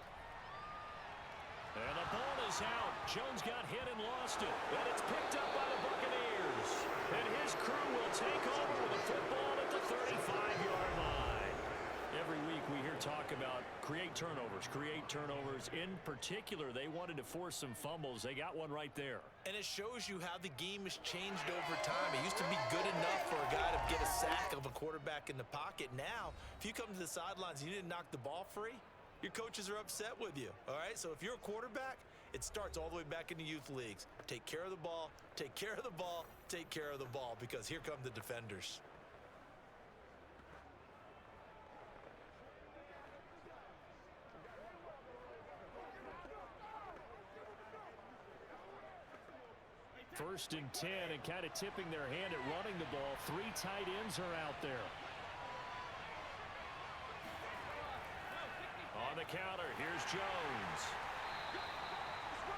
And the ball is out. Jones got hit and lost it. And it's picked up by the Buccaneers. And his crew will take over with the football at the 35-yard line. Every week we hear talk about create turnovers. In particular, they wanted to force some fumbles. They got one right there. And it shows you how the game has changed over time. It used to be good enough for a guy to get a sack of a quarterback in the pocket. Now, if you come to the sidelines and you didn't knock the ball free, your coaches are upset with you, all right? So if you're a quarterback, it starts all the way back in the youth leagues. Take care of the ball, take care of the ball, take care of the ball, because here come the defenders. First and 10, and kind of tipping their hand at running the ball. 3 tight ends are out there. On the counter, here's Jones.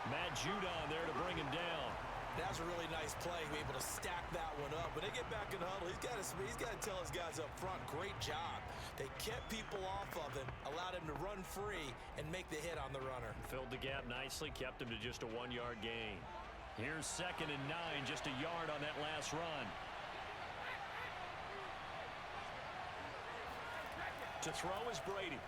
Matt Judon there to bring him down. That's a really nice play, be able to stack that one up. When they get back in the huddle, he's got to tell his guys up front, great job. They kept people off of him, allowed him to run free, and make the hit on the runner. Filled the gap nicely, kept him to just a 1-yard gain. Here's 2nd and 9, just a yard on that last run. To throw is Brady.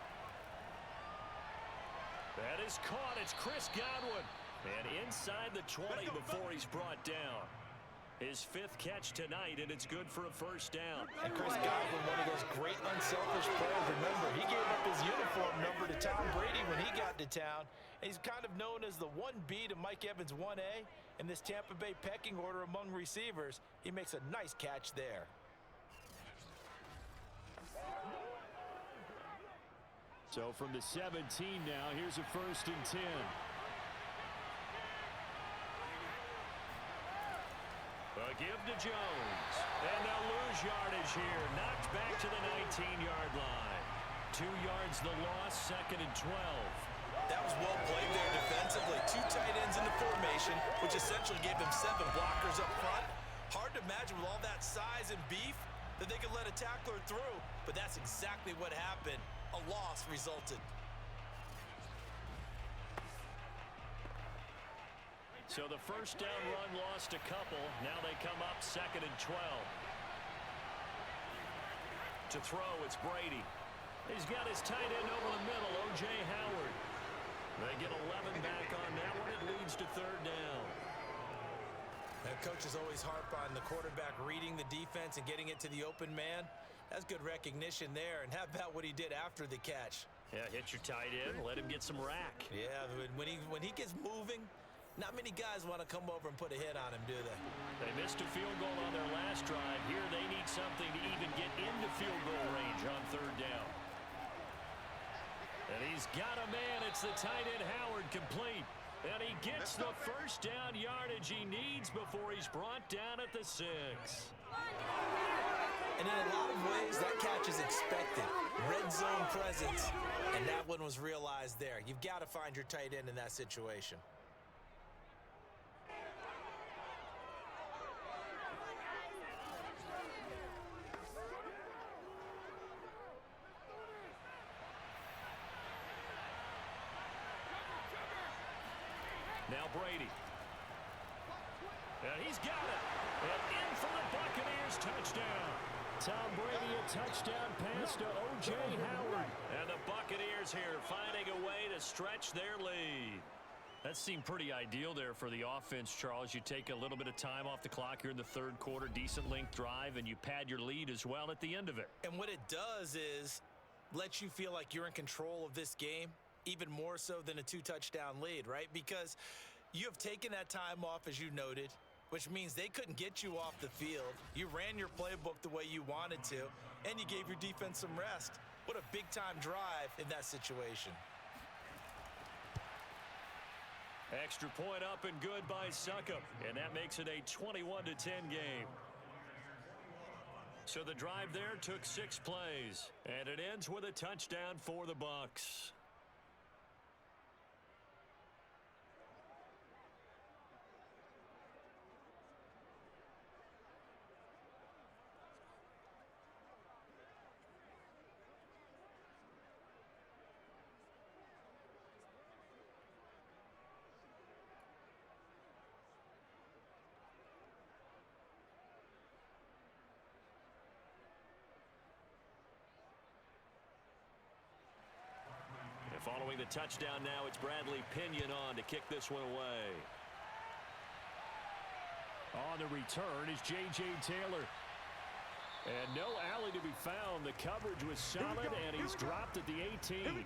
That is caught. It's Chris Godwin. And inside the 20 before he's brought down. His 5th catch tonight, and it's good for a 1st down. And Chris Godwin, one of those great unselfish players. Remember, he gave up his uniform number to Tom Brady when he got to town. And he's kind of known as the 1B to Mike Evans' 1A. In this Tampa Bay pecking order among receivers, he makes a nice catch there. So from the 17 now, here's a 1st and 10. A give to Jones. And they'll lose yardage here. Knocked back to the 19-yard line. 2 yards the loss, 2nd and 12. That was well played there defensively. 2 tight ends in the formation, which essentially gave them 7 blockers up front. Hard to imagine with all that size and beef that they could let a tackler through, but that's exactly what happened. A loss resulted. So the 1st down run lost a couple. Now they come up 2nd and 12. To throw, it's Brady. He's got his tight end over the middle, O.J. Howard. They get 11 back on that one. It leads to third down. And coaches always harp on the quarterback reading the defense and getting it to the open man. That's good recognition there. And how about what he did after the catch? Yeah, hit your tight end, let him get some rack. Yeah, when he gets moving, not many guys want to come over and put a hit on him, do they? They missed a field goal on their last drive. Here they need something to even get into field goal range on third down. And he's got a man. It's the tight end Howard, complete. And he gets the first down yardage he needs before he's brought down at the 6. And in a lot of ways, that catch is expected. Red zone presence. And that one was realized there. You've got to find your tight end in that situation. Now Brady. And he's got it. And in for the Buccaneers, touchdown. Tom Brady, a touchdown pass to O.J. Howard. And the Buccaneers here finding a way to stretch their lead. That seemed pretty ideal there for the offense, Charles. You take a little bit of time off the clock here in the third quarter, decent length drive, and you pad your lead as well at the end of it. And what it does is let you feel like you're in control of this game, even more so than a 2-touchdown lead, right? Because you have taken that time off, as you noted, which means they couldn't get you off the field. You ran your playbook the way you wanted to, and you gave your defense some rest. What a big-time drive in that situation. Extra point up and good by Succop, and that makes it a 21-10 game. So the drive there took 6 plays, and it ends with a touchdown for the Bucs. Following the touchdown now, it's Bradley Pinion on to kick this one away. On the return is J.J. Taylor. And no alley to be found. The coverage was solid, and he's dropped at the 18.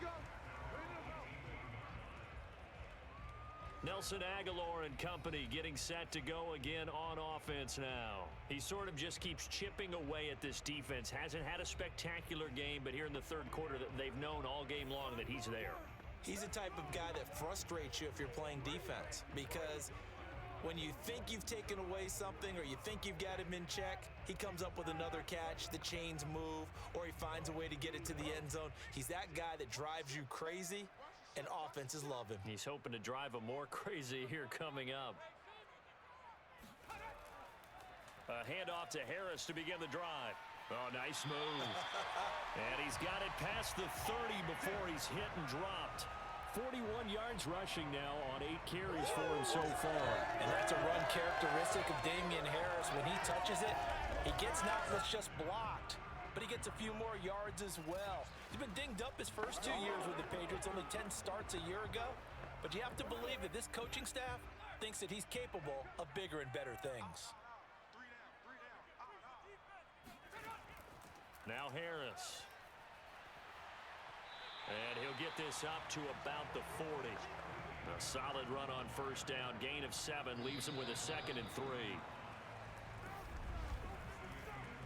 Nelson Aguilar and company getting set to go again on offense now. He sort of just keeps chipping away at this defense. Hasn't had a spectacular game, but here in the third quarter, they've known all game long that he's there. He's the type of guy that frustrates you if you're playing defense, because when you think you've taken away something or you think you've got him in check, he comes up with another catch, the chains move, or he finds a way to get it to the end zone. He's that guy that drives you crazy, and offenses love him. He's hoping to drive him more crazy here coming up. A handoff to Harris to begin the drive. Oh, nice move. And he's got it past the 30 before he's hit and dropped. 41 yards rushing now on 8 carries for him so far. And that's a run characteristic of Damian Harris. When he touches it, he gets not just blocked, but he gets a few more yards as well. He's been dinged up his first 2 years with the Patriots, only 10 starts a year ago. But you have to believe that this coaching staff thinks that he's capable of bigger and better things. Now Harris. And he'll get this up to about the 40. A solid run on first down. Gain of 7 leaves him with a 2nd and 3.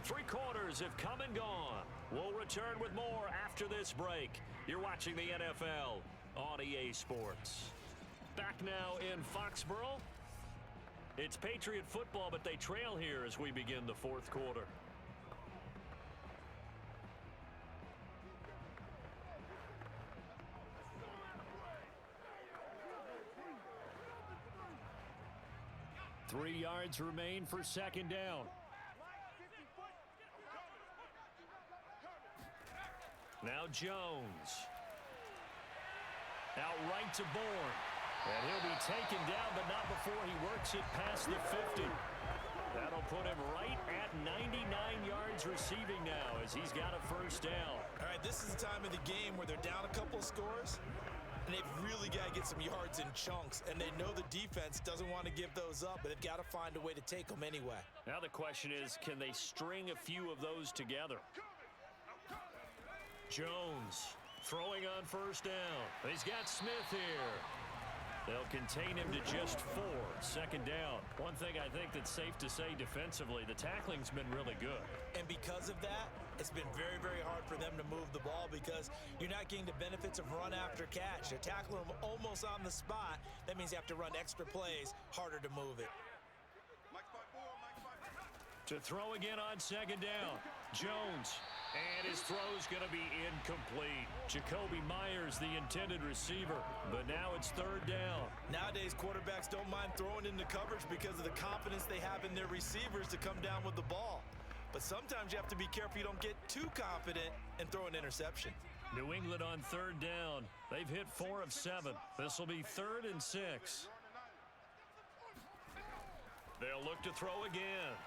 3 quarters have come and gone. We'll return with more after this break. You're watching the NFL on EA Sports. Back now in Foxborough. It's Patriot football, but they trail here as we begin the 4th quarter. Three yards remain for second down. Now Jones. Out right to Bourne. And he'll be taken down, but not before he works it past the 50. That'll put him right at 99 yards receiving now as he's got a first down. All right, this is the time of the game where they're down a couple of scores, and they've really got to get some yards in chunks, and they know the defense doesn't want to give those up, but they've got to find a way to take them anyway. Now the question is, can they string a few of those together? Jones throwing on first down. He's got Smith here. They'll contain him to just 4. Second down. One thing I think that's safe to say defensively, the tackling's been really good. And because of that, it's been very, very hard for them to move the ball because you're not getting the benefits of run after catch. They're tackling them almost on the spot. That means you have to run extra plays, harder to move it. To throw again on second down. Jones. And his throw's going to be incomplete. Jacoby Myers, the intended receiver. But now it's third down. Nowadays, quarterbacks don't mind throwing into coverage because of the confidence they have in their receivers to come down with the ball. But sometimes you have to be careful you don't get too confident and throw an interception. New England on third down. They've hit 4 of 7. This will be 3rd and 6. They'll look to throw again.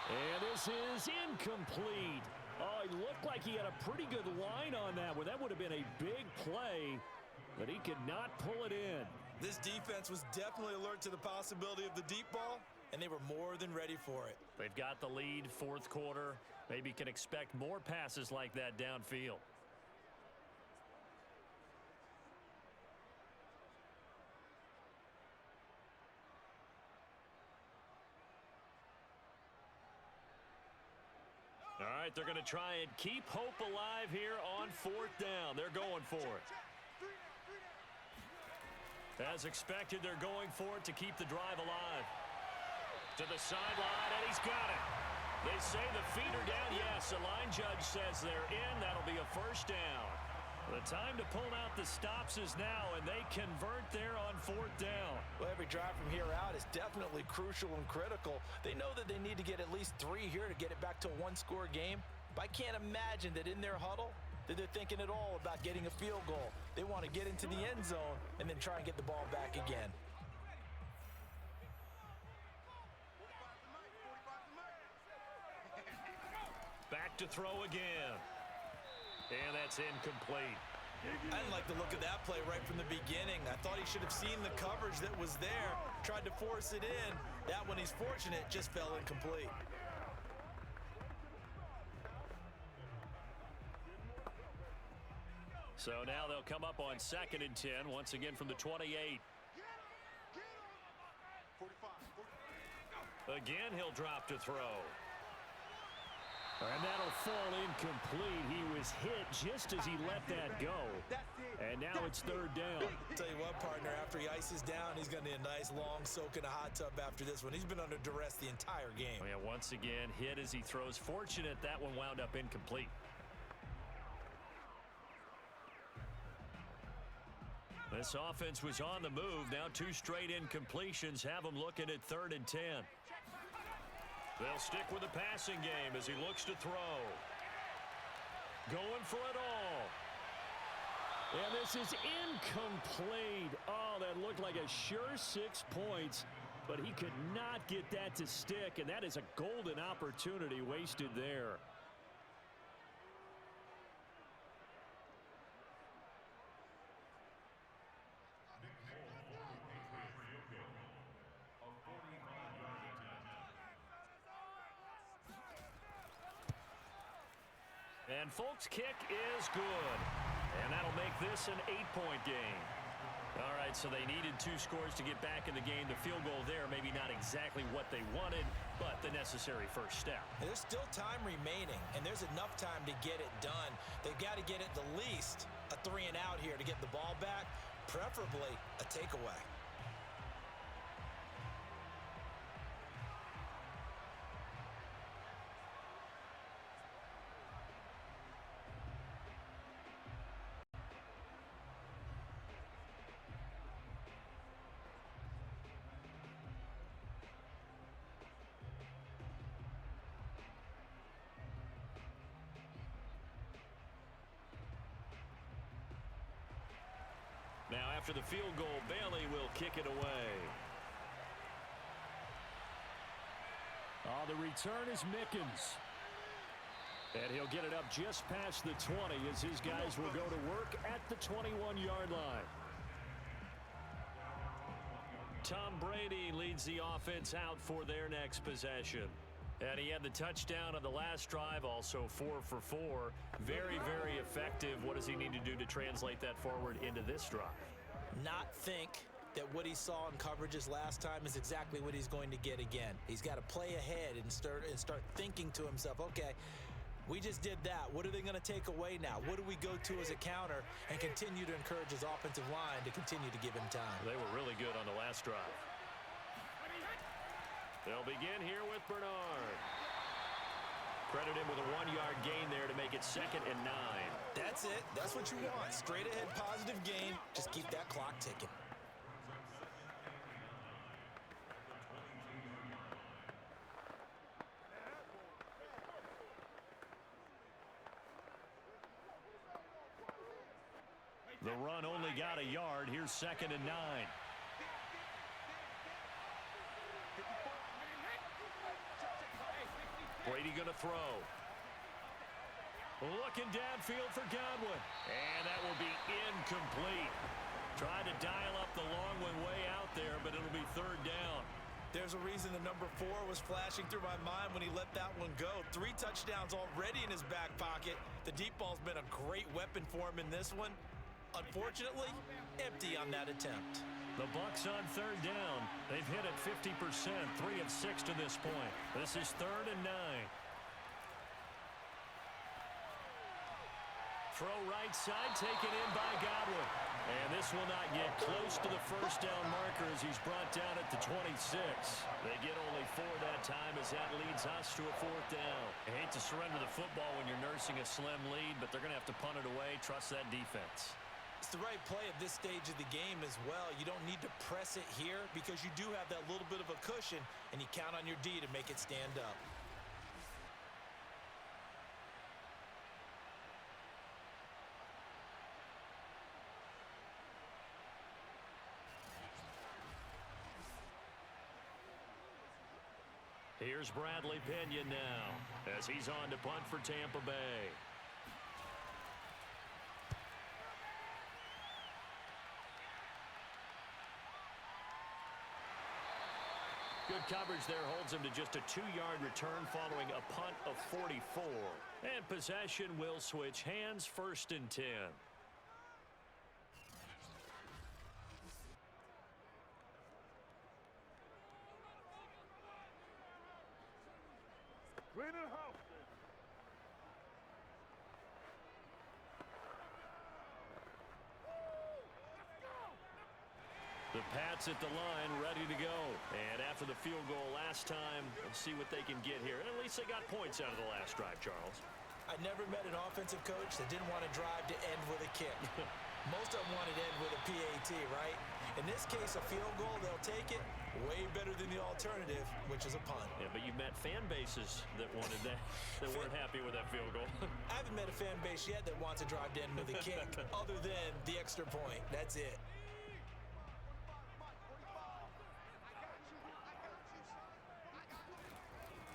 And this is incomplete. Oh, it looked like he had a pretty good line on that one. That would have been a big play, but he could not pull it in. This defense was definitely alert to the possibility of the deep ball, and they were more than ready for it. They've got the lead, 4th quarter. Maybe can expect more passes like that downfield. All right, they're going to try and keep hope alive here on 4th down. They're going for it. As expected, they're going for it to keep the drive alive. To the sideline, and he's got it. They say the feet are down. Yes, the line judge says they're in. That'll be a first down. The time to pull out the stops is now, and they convert there on 4th down. Well, every drive from here out is definitely crucial and critical. They know that they need to get at least 3 here to get it back to a 1-score game. But I can't imagine that in their huddle that they're thinking at all about getting a field goal. They want to get into the end zone and then try and get the ball back again. Back to throw again. And that's incomplete. I didn't like the look of that play right from the beginning. I thought he should have seen the coverage that was there, tried to force it in. That one, he's fortunate, just fell incomplete. So now they'll come up on 2nd and 10, once again from the 28. Again, he'll drop to throw. And that'll fall incomplete. He was hit just as he let that go. And now it's 3rd down. Tell you what, partner, after he ices down, he's going to need a nice long soak in a hot tub after this one. He's been under duress the entire game. Oh, yeah, once again, hit as he throws. Fortunate that one wound up incomplete. This offense was on the move. Now 2 straight incompletions have them looking at 3rd and 10. They'll stick with the passing game as he looks to throw. Going for it all. And this is incomplete. Oh, that looked like a sure 6 points, but he could not get that to stick, and that is a golden opportunity wasted there. And Folk's kick is good. And that'll make this an 8-point game. All right, so they needed 2 scores to get back in the game. The field goal there, maybe not exactly what they wanted, but the necessary first step. And there's still time remaining, and there's enough time to get it done. They've got to get at the least a 3 and out here to get the ball back, preferably a takeaway. Now, after the field goal, Bailey will kick it away. the return is Mickens. And he'll get it up just past the 20 as his guys will go to work at the 21-yard line. Tom Brady leads the offense out for their next possession. And he had the touchdown on the last drive, also 4 for 4. Very, very effective. What does he need to do to translate that forward into this drive? Not think that what he saw in coverages last time is exactly what he's going to get again. He's got to play ahead and start thinking to himself, okay, we just did that. What are they going to take away now? What do we go to as a counter? And continue to encourage his offensive line to continue to give him time. They were really good on the last drive. They'll begin here with Bernard. Credit him with a 1-yard gain there to make it 2nd and 9. That's it. That's what you want. Straight ahead positive gain. Just keep that clock ticking. The run only got a yard. Here's 2nd and 9. Brady going to throw. Looking downfield for Godwin. And that will be incomplete. Tried to dial up the long one way out there, but it'll be 3rd down. There's a reason the number 4 was flashing through my mind when he let that one go. 3 touchdowns already in his back pocket. The deep ball's been a great weapon for him in this one. Unfortunately, empty on that attempt. The Bucs on 3rd down. They've hit it 50%, 3 of 6 to this point. This is 3rd and 9. Throw right side, taken in by Godwin. And this will not get close to the 1st down marker as he's brought down at the 26. They get only 4 that time as that leads us to a 4th down. I hate to surrender the football when you're nursing a slim lead, but they're going to have to punt it away. Trust that defense. It's the right play at this stage of the game as well. You don't need to press it here because you do have that little bit of a cushion, and you count on your D to make it stand up. Here's Bradley Pinion now as he's on to punt for Tampa Bay. Good coverage there holds him to just a 2-yard return following a punt of 44. And possession will switch hands, 1st and 10. The Pats at the line, ready to go. And after the field goal last time, let's see what they can get here. And at least they got points out of the last drive, Charles. I never met an offensive coach that didn't want to drive to end with a kick. Most of them wanted to end with a PAT, right? In this case, a field goal, they'll take it. Way better than the alternative, which is a punt. Yeah, but you met fan bases that wanted that, that weren't happy with that field goal. I haven't met a fan base yet that wants to drive to end with a kick, other than the extra point. That's it.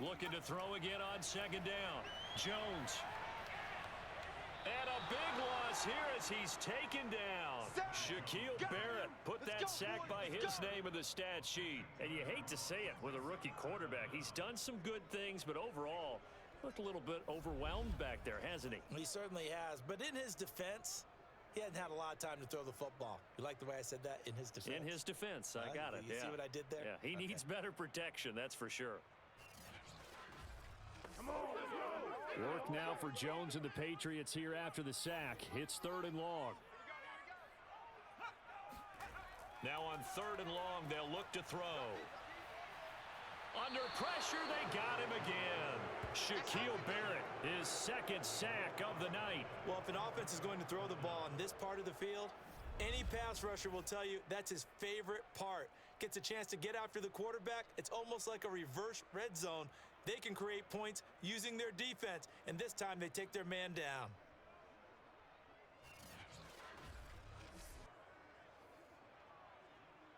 Looking to throw again on 2nd down. Jones. And a big loss here as he's taken down. Shaquille Barrett put that sack by his name in the stat sheet. And you hate to say it with a rookie quarterback. He's done some good things, but overall, looked a little bit overwhelmed back there, hasn't he? He certainly has. But in his defense, he hasn't had a lot of time to throw the football. You like the way I said that? In his defense? In his defense. I got it. You see what I did there? Yeah, he needs better protection, that's for sure. Work now for Jones and the Patriots here after the sack. It's 3rd and long. Now on 3rd and long, they'll look to throw. Under pressure, they got him again. Shaquille Barrett, his 2nd sack of the night. Well, if an offense is going to throw the ball in this part of the field, any pass rusher will tell you that's his favorite part. Gets a chance to get after the quarterback. It's almost like a reverse red zone. They can create points using their defense, and this time they take their man down.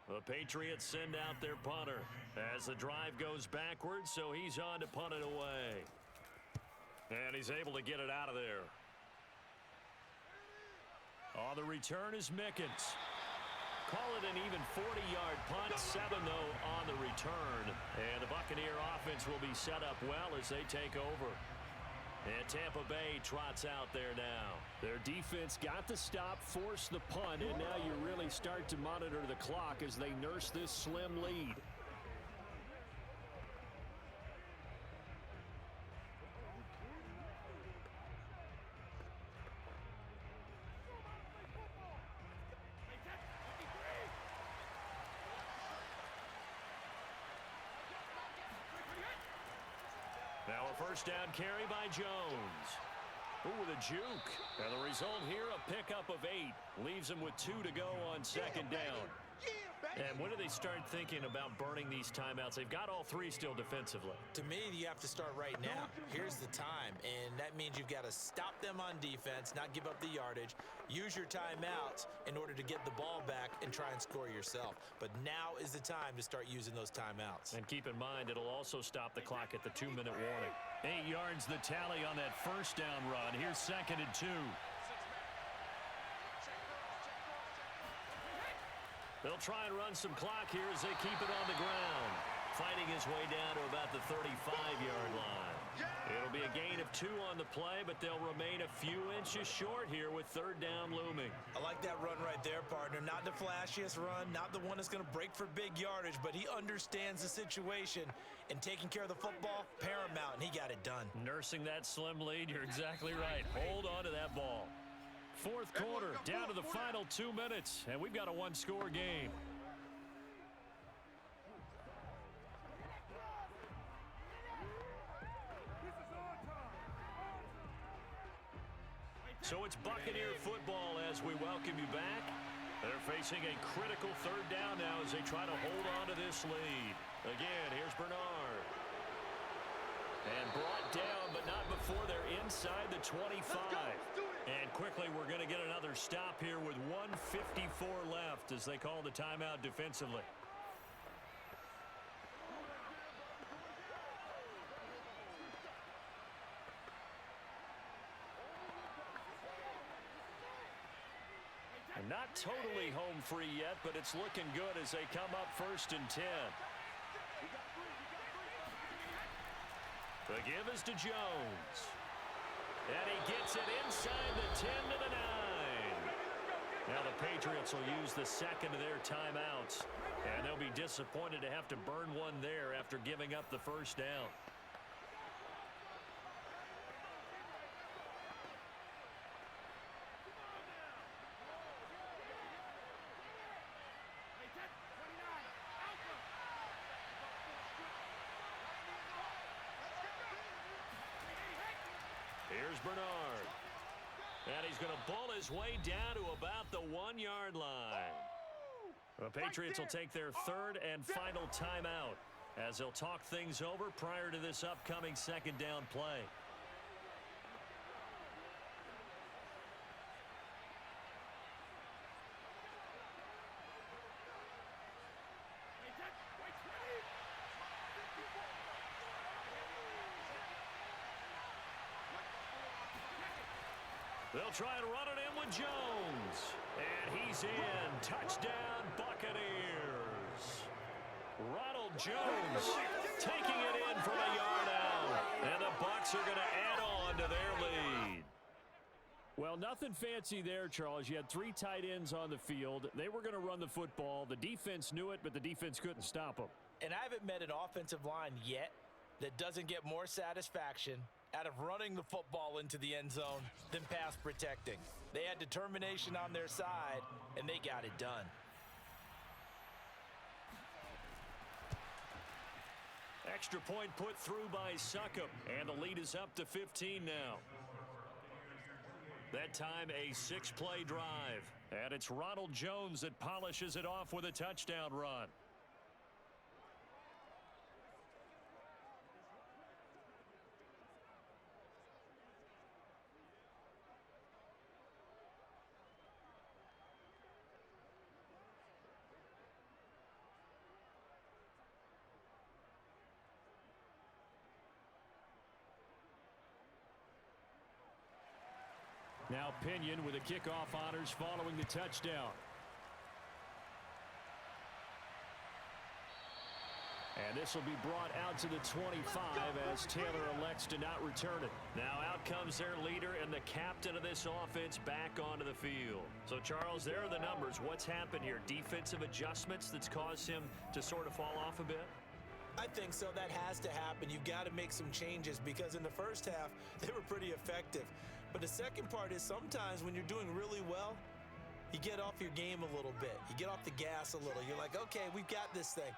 The Patriots send out their punter as the drive goes backwards, so he's on to punt it away. And he's able to get it out of there. On the return is Mickens. Call it an even 40-yard punt, 7 though on the return. And the Buccaneer offense will be set up well as they take over. And Tampa Bay trots out there now. Their defense got the stop, forced the punt, and now you really start to monitor the clock as they nurse this slim lead. Now a first down carry by Jones. Ooh, with a juke. And the result here, a pickup of 8. Leaves them with 2 to go on second down. And when do they start thinking about burning these timeouts? They've got all 3 still defensively. To me, you have to start right now. Here's the time, and that means you've got to stop them on defense, not give up the yardage, use your timeouts in order to get the ball back and try and score yourself. But now is the time to start using those timeouts. And keep in mind, it'll also stop the clock at the 2-minute warning. 8 yards the tally on that first down run. Here's 2nd and 2. They'll try and run some clock here as they keep it on the ground. Fighting his way down to about the 35-yard line. It'll be a gain of 2 on the play, but they'll remain a few inches short here with 3rd down looming. I like that run right there, partner. Not the flashiest run, not the one that's going to break for big yardage, but he understands the situation, and taking care of the football, paramount, and he got it done. Nursing that slim lead, you're exactly right. Hold on to that ball. 4th quarter, down to the final 2 minutes, and we've got a 1-score game. So it's Buccaneer football as we welcome you back. They're facing a critical 3rd down now as they try to hold on to this lead. Again, here's Bernard. And brought down, but not before they're inside the 25. And quickly, we're going to get another stop here with 1:54 left as they call the timeout defensively. And not totally home free yet, but it's looking good as they come up 1st and 10. The give is to Jones. And he gets it inside the 10 to the 9. Now the Patriots will use the 2nd of their timeouts. And they'll be disappointed to have to burn one there after giving up the 1st down. Here's Bernard. And he's going to bull his way down to about the 1-yard line. The Patriots will take their 3rd and final timeout as they'll talk things over prior to this upcoming 2nd down play. They'll try and run it in with Jones. And he's in. Touchdown, Buccaneers. Ronald Jones taking it in from a yard out. And the Bucs are going to add on to their lead. Well, nothing fancy there, Charles. You had 3 tight ends on the field. They were going to run the football. The defense knew it, but the defense couldn't stop them. And I haven't met an offensive line yet that doesn't get more satisfaction out of running the football into the end zone than pass protecting. They had determination on their side, and they got it done. Extra point put through by Succop, and the lead is up to 15 now. That time a 6-play drive, and it's Ronald Jones that polishes it off with a touchdown run. Now Pinion with the kickoff honors following the touchdown. And this will be brought out to the 25 as Taylor elects to not return it. Now out comes their leader and the captain of this offense back onto the field. So, Charles, there are the numbers. What's happened here? Defensive adjustments that's caused him to sort of fall off a bit? I think so. That has to happen. You've got to make some changes because in the first half, they were pretty effective. But the second part is sometimes when you're doing really well, you get off your game a little bit. You get off the gas a little. You're like, okay, we've got this thing.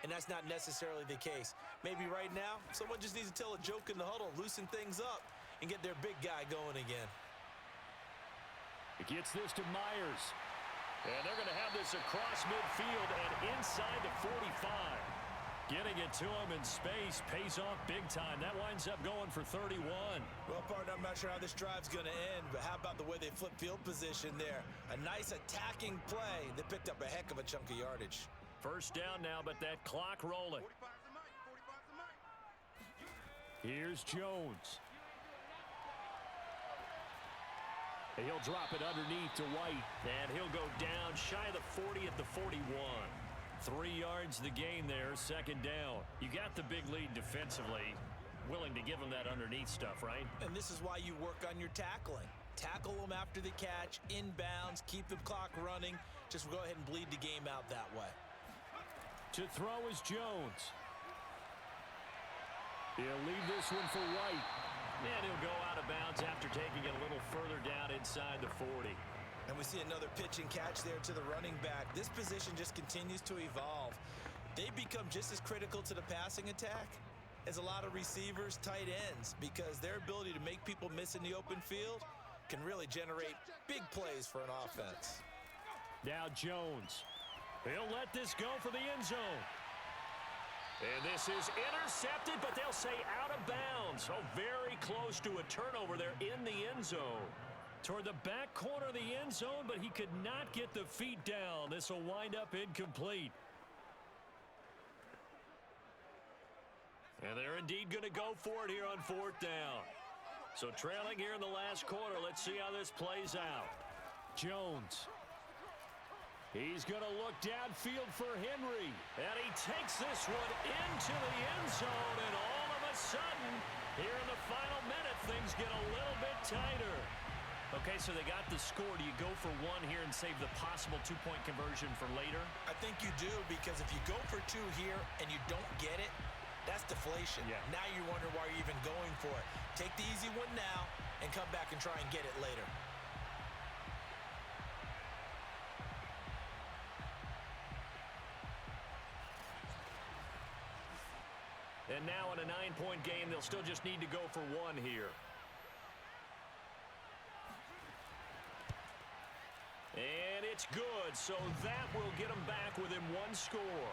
And that's not necessarily the case. Maybe right now, someone just needs to tell a joke in the huddle, loosen things up, and get their big guy going again. He gets this to Myers. And they're going to have this across midfield and inside the 45. Getting it to him in space pays off big time. That winds up going for 31. Well, partner, I'm not sure how this drive's going to end, but how about the way they flip field position there? A nice attacking play that picked up a heck of a chunk of yardage. First down now, but that clock rolling. Here's Jones. And he'll drop it underneath to White. And he'll go down shy of the 40 at the 41. 3 yards the gain there, second down. You got the big lead defensively. Willing to give him that underneath stuff, right? And this is why you work on your tackling. Tackle them after the catch, inbounds, keep the clock running. Just go ahead and bleed the game out that way. To throw is Jones. He'll leave this one for White. And he'll go out of bounds after taking it a little further down inside the 40. And we see another pitch and catch there to the running back. This position just continues to evolve. They become just as critical to the passing attack as a lot of receivers, tight ends, because their ability to make people miss in the open field can really generate big plays for an offense. Now Jones. He'll let this go for the end zone. And this is intercepted, but they'll say out of bounds. So very close to a turnover there in the end zone. Toward the back corner of the end zone, but he could not get the feet down. This will wind up incomplete. And they're indeed going to go for it here on fourth down. So trailing here in the last quarter. Let's see how this plays out. Jones. He's going to look downfield for Henry. And he takes this one into the end zone. And all of a sudden, here in the final minute, things get a little bit tighter. Okay, so they got the score. Do you go for one here and save the possible two-point conversion for later? I think you do, because if you go for two here and you don't get it, that's deflation. Yeah. Now you wonder why you're even going for it. Take the easy one now and come back and try and get it later. And now in a 9-point game, they'll still just need to go for one here. And it's good, so that will get them back within one score.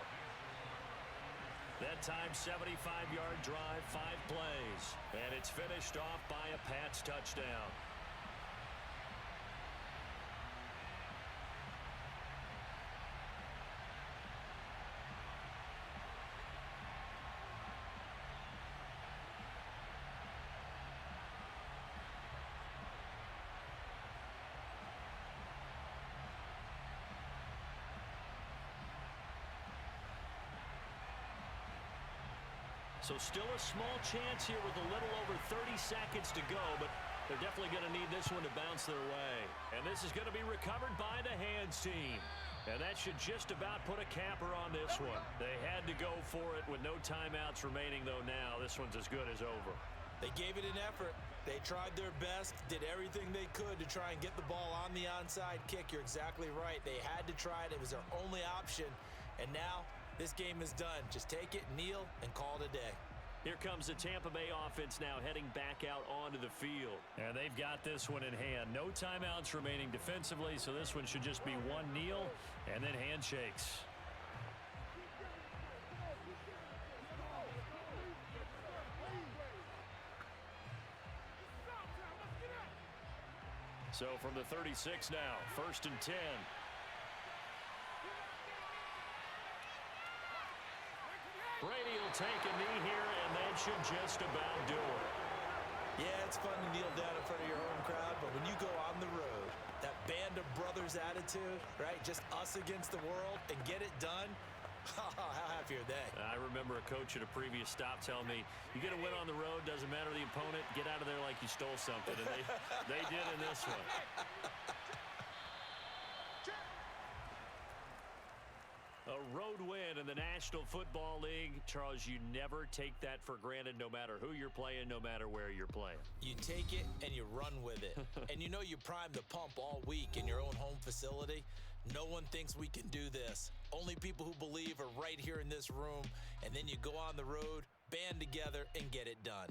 That time, 75-yard drive, 5 plays. And it's finished off by a Pats touchdown. So still a small chance here with a little over 30 seconds to go, but they're definitely going to need this one to bounce their way. And this is going to be recovered by the hands team. And that should just about put a capper on this one. They had to go for it with no timeouts remaining, though now this one's as good as over. They gave it an effort. They tried their best, did everything they could to try and get the ball on the onside kick. You're exactly right. They had to try it. It was their only option. And now this game is done. Just take it, kneel, and call it a day. Here comes the Tampa Bay offense now heading back out onto the field. And they've got this one in hand. No timeouts remaining defensively, so this one should just be one kneel and then handshakes. So from the 36 now, 1st and 10. Brady will take a knee here, and that should just about do it. Yeah, it's fun to kneel down in front of your home crowd, but when you go on the road, that band of brothers attitude, right? Just us against the world and get it done. How happy are they? I remember a coach at a previous stop telling me, you get a win on the road, doesn't matter the opponent, get out of there like you stole something. And they did in this one. A road win in the National Football League. Charles, you never take that for granted no matter who you're playing, no matter where you're playing. You take it and you run with it. And you know you primed the pump all week in your own home facility. No one thinks we can do this. Only people who believe are right here in this room. And then you go on the road, band together, and get it done.